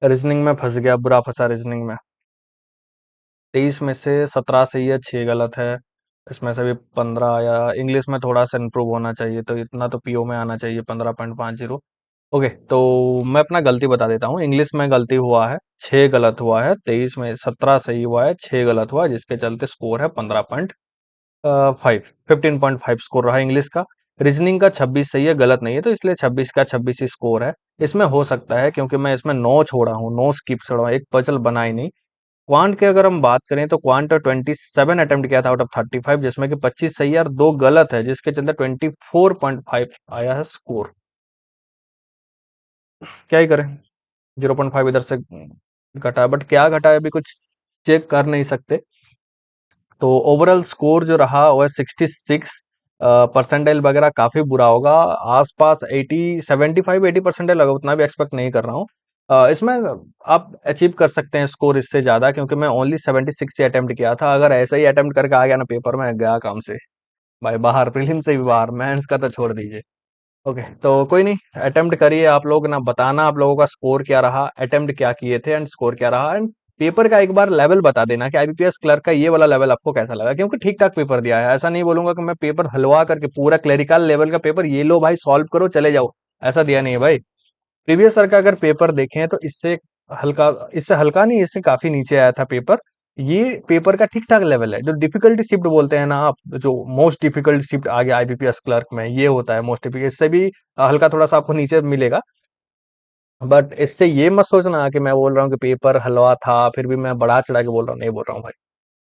रीजनिंग में फंस गया, बुरा फंसा रीजनिंग में, 23 में से 17 सही है, 6 गलत है, इसमें से भी 15, या इंग्लिश में थोड़ा सा इम्प्रूव होना चाहिए, तो इतना तो पीओ में आना चाहिए 15.50। ओके, तो मैं अपना गलती बता देता हूँ, इंग्लिश में गलती हुआ है, 6 गलत हुआ है, 23 में 17 सही हुआ है, 6 गलत हुआ है, जिसके चलते स्कोर है 15.5 स्कोर रहा इंग्लिश का। रीजनिंग का 26 सही है, गलत नहीं है, तो इसलिए 26 का 26 ही स्कोर है। इसमें हो सकता है क्योंकि मैं इसमें 9 छोड़ा हूँ, 9 स्किप छोड़ा हूँ, एक पजल बना ही नहीं। क्वांट की अगर हम बात करें तो क्वांट 27 अटेम्प्ट किया था आउट ऑफ 35, जिसमें कि 25 सही है और 2 गलत है, जिसके चलते 24.5 आया है स्कोर। क्या ही करें, 0.5 इधर से घटा है, बट क्या घटा है अभी कुछ चेक कर नहीं सकते। तो ओवरऑल स्कोर जो रहा वो है 66, परसेंटाइल वगैरह काफी बुरा होगा, आसपास 80 75 80 परसेंटाइल होगा, उतना भी एक्सपेक्ट नहीं कर रहा हूँ। इसमें आप अचीव कर सकते हैं स्कोर इससे ज्यादा, क्योंकि मैं ओनली 76 से अटेम्प्ट किया था, अगर ऐसा ही अटेम्प्ट करके आ गया ना पेपर में, गया काम से भाई, बाहर प्रीलिम से भी बाहर, मेंस का तो छोड़ दीजिए। ओके, तो कोई नहीं, अटेम्प्ट करिए आप लोग ना, बताना आप लोगों का स्कोर क्या रहा, अटेम्प्ट क्या किए थे एंड स्कोर क्या रहा, एंड पेपर का एक बार लेवल बता देना कि आईबीपीएस क्लर्क का ये वाला लेवल आपको कैसा लगा, क्योंकि ठीक ठाक पेपर दिया है, ऐसा नहीं बोलूंगा कि मैं पेपर हलवा करके पूरा क्लेरिकल लेवल का पेपर ये लो भाई सॉल्व करो चले जाओ, ऐसा दिया नहीं है भाई। प्रीवियस ईयर का अगर पेपर देखें तो इससे हल्का नहीं, इससे काफी नीचे आया था पेपर। ये पेपर का ठीक ठाक लेवल है, जो डिफिकल्टी शिफ्ट बोलते हैं ना आप, जो मोस्ट डिफिकल्ट शिफ्ट आ गया आईबीपीएस क्लर्क में, ये होता है मोस्ट डिफिकल्ट, इससे भी हल्का थोड़ा सा आपको नीचे मिलेगा। बट इससे ये मत सोचना कि मैं बोल रहा हूँ कि पेपर हलवा था, फिर भी मैं बढ़ा चढ़ा के बोल रहा हूँ, नहीं बोल रहा हूँ भाई।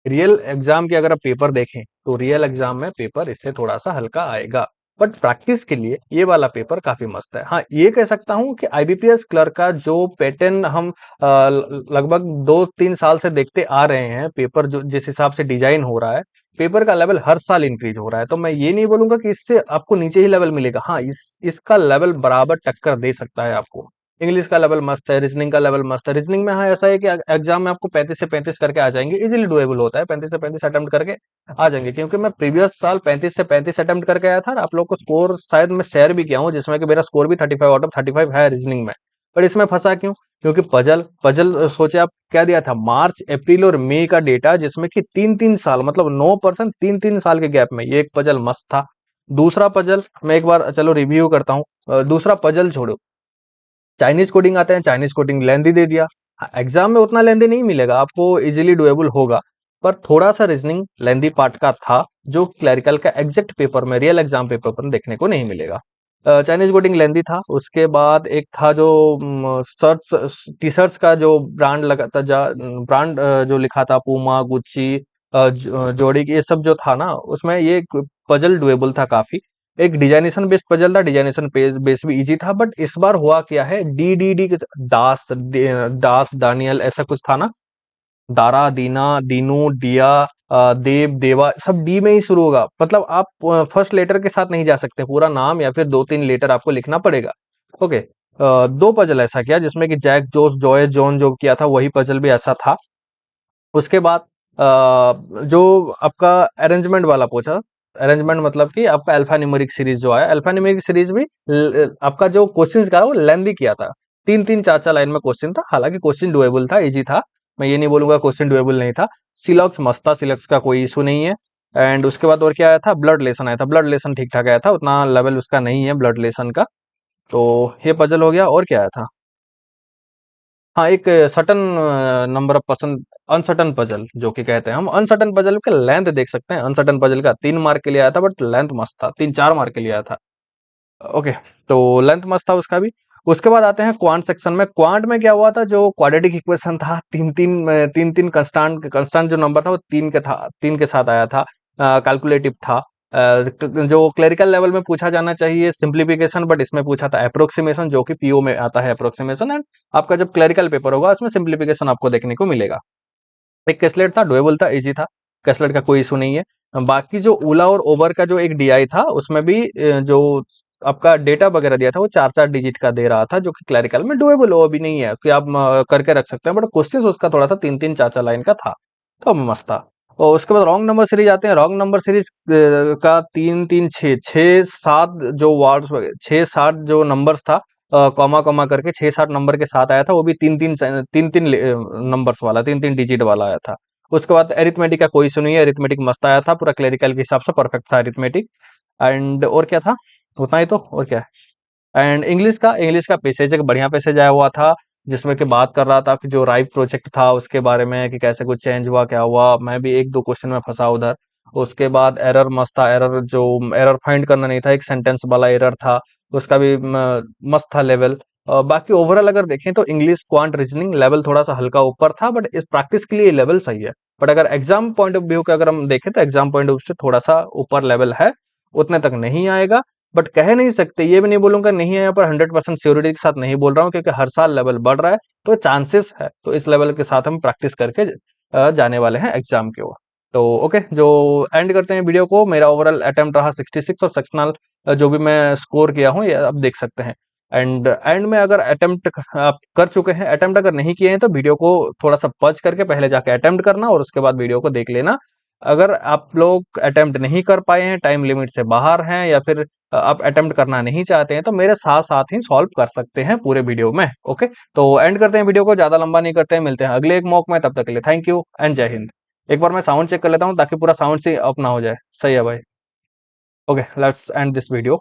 रियल एग्जाम की अगर आप पेपर देखें तो रियल एग्जाम में पेपर इससे थोड़ा सा हल्का आएगा, बट प्रैक्टिस के लिए ये वाला पेपर काफी मस्त है। हाँ, ये कह सकता हूँ कि आईबीपीएस क्लर्क का जो पैटर्न हम लगभग 2-3 साल से देखते आ रहे हैं, पेपर जो जिस हिसाब से डिजाइन हो रहा है, पेपर का लेवल हर साल इंक्रीज हो रहा है, तो मैं ये नहीं बोलूंगा कि इससे आपको नीचे ही लेवल मिलेगा, हाँ इसका लेवल बराबर टक्कर दे सकता है आपको। इंग्लिश का लेवल मस्त है, रीजनिंग का लेवल मस्त है, रीजनिंग में हाँ ऐसा है कि एग्जाम में आपको 35 से 35 करके आ जाएंगे, इजीली डुएबल होता है, 35 से 35 अटेम्प्ट करके आ जाएंगे, क्योंकि मैं प्रीवियस साल 35 से 35 अटेम्प्ट करके आया था और आप लोग को स्कोर शायद मैं शेयर भी किया हूँ, जिसमें कि मेरा स्कोर भी 35 आउट ऑफ 35 है रीजनिंग में। पर इसमें फंसा क्यों, क्योंकि पजल पजल सोचे आप क्या दिया था, मार्च अप्रैल और मई का डेटा, जिसमें कि 3-3 साल मतलब 9% 3-3 साल के गैप में, ये एक पजल मस्त था। दूसरा पजल मैं एक बार चलो रिव्यू करता हूँ, दूसरा पजल छोड़ो, चाइनीज कोडिंग आते हैं, चाइनीज कोडिंग लेंदी दे दिया, एग्जाम में उतना लेंदी नहीं मिलेगा आपको, इजीली डुएबल होगा, पर थोड़ा सा रीजनिंग लेंदी पार्ट का था, जो क्लरिकल का एग्जैक्ट पेपर में, रियल एग्जाम पेपर पर देखने को नहीं मिलेगा। चाइनीज कोडिंग लेंदी था। उसके बाद एक था जो शर्ट्स टी शर्ट्स का जो ब्रांड लगा था, ब्रांड जो लिखा था पूमा, गुच्ची, जोड़ी, ये सब जो था ना, उसमें ये पजल डुएबल था काफी। एक डिजाइनेशन बेस्ड पजल था, डिजाइनेशन बेस भी इजी था, बट इस बार हुआ क्या है, डी डी डी दास दानियल ऐसा कुछ था ना, दारा, दीना, दीनू, दिया, देव, देवा, सब डी में ही शुरू होगा। मतलब आप फर्स्ट लेटर के साथ नहीं जा सकते, पूरा नाम या फिर 2-3 लेटर आपको लिखना पड़ेगा। ओके। दो पजल ऐसा किया जिसमें कि जैक, जोस, जॉय, जॉन जो किया था वही पजल भी ऐसा था। उसके बाद जो आपका अरेंजमेंट वाला पूछा, अरेंजमेंट मतलब कि आपका अल्फा न्यूमेरिक सीरीज जो आया, अल्फा न्यूमेरिक सीरीज भी आपका जो क्वेश्चंस का वो लेंदी किया था। 3-3 4-4 लाइन में क्वेश्चन था, हालांकि क्वेश्चन डुएबल था, इजी था। मैं ये नहीं बोलूंगा क्वेश्चन डुएबल नहीं था। सिलॉक्स मस्त था, सिलॉक्स का कोई इशू नहीं है। एंड उसके बाद और क्या आया था, ब्लड लेसन आया था। ब्लड लेसन ठीक ठाक आया था, उतना लेवल उसका नहीं है ब्लड लेसन का। तो ये पजल हो गया। और क्या आया था, हाँ, एक certain number of person, uncertain puzzle जो कि कहते हैं हम। अनसर्टन पजल का लेंथ देख सकते हैं, अनसर्टन पजल का 3 मार्क के लिए आया था, बट लेंथ मस्त था, 3-4 मार्क के लिए आया था। ओके। तो लेंथ मस्त था उसका भी। उसके बाद आते हैं क्वांट सेक्शन में। क्वांट में क्या हुआ था, जो क्वाड्रेटिक इक्वेशन था, तीन तीन कंस्टांट कंस्टांट जो नंबर था वो 3 के साथ आया था। कैलकुलेटिव था। जो क्लेरिकल लेवल में पूछा जाना चाहिए सिंप्लीफिकेशन, बट इसमें पूछा था अप्रोक्सीमेशन, जो कि पीओ में आता है अप्रोक्सीमेशन। एंड आपका जब क्लेरिकल पेपर होगा उसमें सिंप्लीफिकेशन आपको देखने को मिलेगा। एक कैसलेट था, डुएबल था, इजी था। कैसलेट का कोई इशू नहीं है। बाकी जो ओला और ओवर का जो एक डीआई था, उसमें भी जो आपका डेटा वगैरह दिया था वो 4-4 डिजिट का दे रहा था, जो कि क्लैरिकल में डुएबल हो भी नहीं है कि आप करके रख सकते हैं, बट क्वेश्चन उसका थोड़ा सा 3-3 4-4 लाइन का था। तो मस्त था। और उसके बाद रॉन्ग नंबर सीरीज आते हैं। रॉन्ग नंबर सीरीज का 3-3 6 6 7 जो वार्ड्स, 6-7 जो नंबर्स था, कॉमा कॉमा करके 6-7 नंबर के साथ आया था, वो भी 3-3 नंबर्स वाला, 3-3 डिजिट वाला आया था। उसके बाद अरिथमेटिक का कोई इशू नहीं है, अरिथमेटिक मस्त आया था, पूरा क्लेरिकल के हिसाब से परफेक्ट था अरिथमेटिक। एंड और क्या था, उतना ही तो, और क्या है। एंड इंग्लिश का पैसेज एक बढ़िया पैसेज आया हुआ था, जिसमें कि बात कर रहा था कि जो राइप प्रोजेक्ट था उसके बारे में, कि कैसे कुछ चेंज हुआ, क्या हुआ। मैं भी 1-2 क्वेश्चन में फंसा उधर। उसके बाद एरर मस्त था, एरर फाइंड करना नहीं था, एक सेंटेंस वाला एरर था, उसका भी मस्त था लेवल। बाकी ओवरऑल अगर देखें तो इंग्लिश क्वांट रीजनिंग लेवल थोड़ा सा हल्का ऊपर था, बट इस प्रैक्टिस के लिए लेवल सही है। बट अगर एग्जाम पॉइंट ऑफ व्यू का अगर हम देखें तो एग्जाम पॉइंट ऑफ व्यू से थोड़ा सा ऊपर लेवल है, उतने तक नहीं आएगा। बट कह नहीं सकते, ये भी नहीं बोलूंगा नहीं है, यहाँ पर 100% श्योरिटी के साथ नहीं बोल रहा हूँ, क्योंकि हर साल लेवल बढ़ रहा है, तो चांसेस है। तो इस लेवल के साथ हम प्रैक्टिस करके जाने वाले हैं एग्जाम की ओर। तो ओके, जो एंड करते हैं वीडियो को। मेरा ओवरऑल अटेम्प्ट रहा 66, और सेक्शनल जो भी मैं स्कोर किया हूँ ये आप देख सकते हैं। एंड में अगर अटेम्प्ट आप कर चुके हैं, अटेम्प्ट अगर नहीं किए हैं, तो वीडियो को थोड़ा सा पॉज करके पहले जाके अटेम्प्ट करना, और उसके बाद वीडियो को देख लेना। अगर आप लोग अटेम्प्ट नहीं कर पाए हैं, टाइम लिमिट से बाहर हैं, या फिर आप अटेम्प्ट करना नहीं चाहते हैं, तो मेरे साथ साथ ही सॉल्व कर सकते हैं पूरे वीडियो में। ओके। तो एंड करते हैं वीडियो को, ज्यादा लंबा नहीं करते हैं, मिलते हैं अगले एक मॉक में। तब तक के लिए थैंक यू एंड जय हिंद। एक बार मैं साउंड चेक कर लेता हूँ ताकि पूरा साउंड से अप ना हो जाए। सही है भाई। Okay, let's end this video.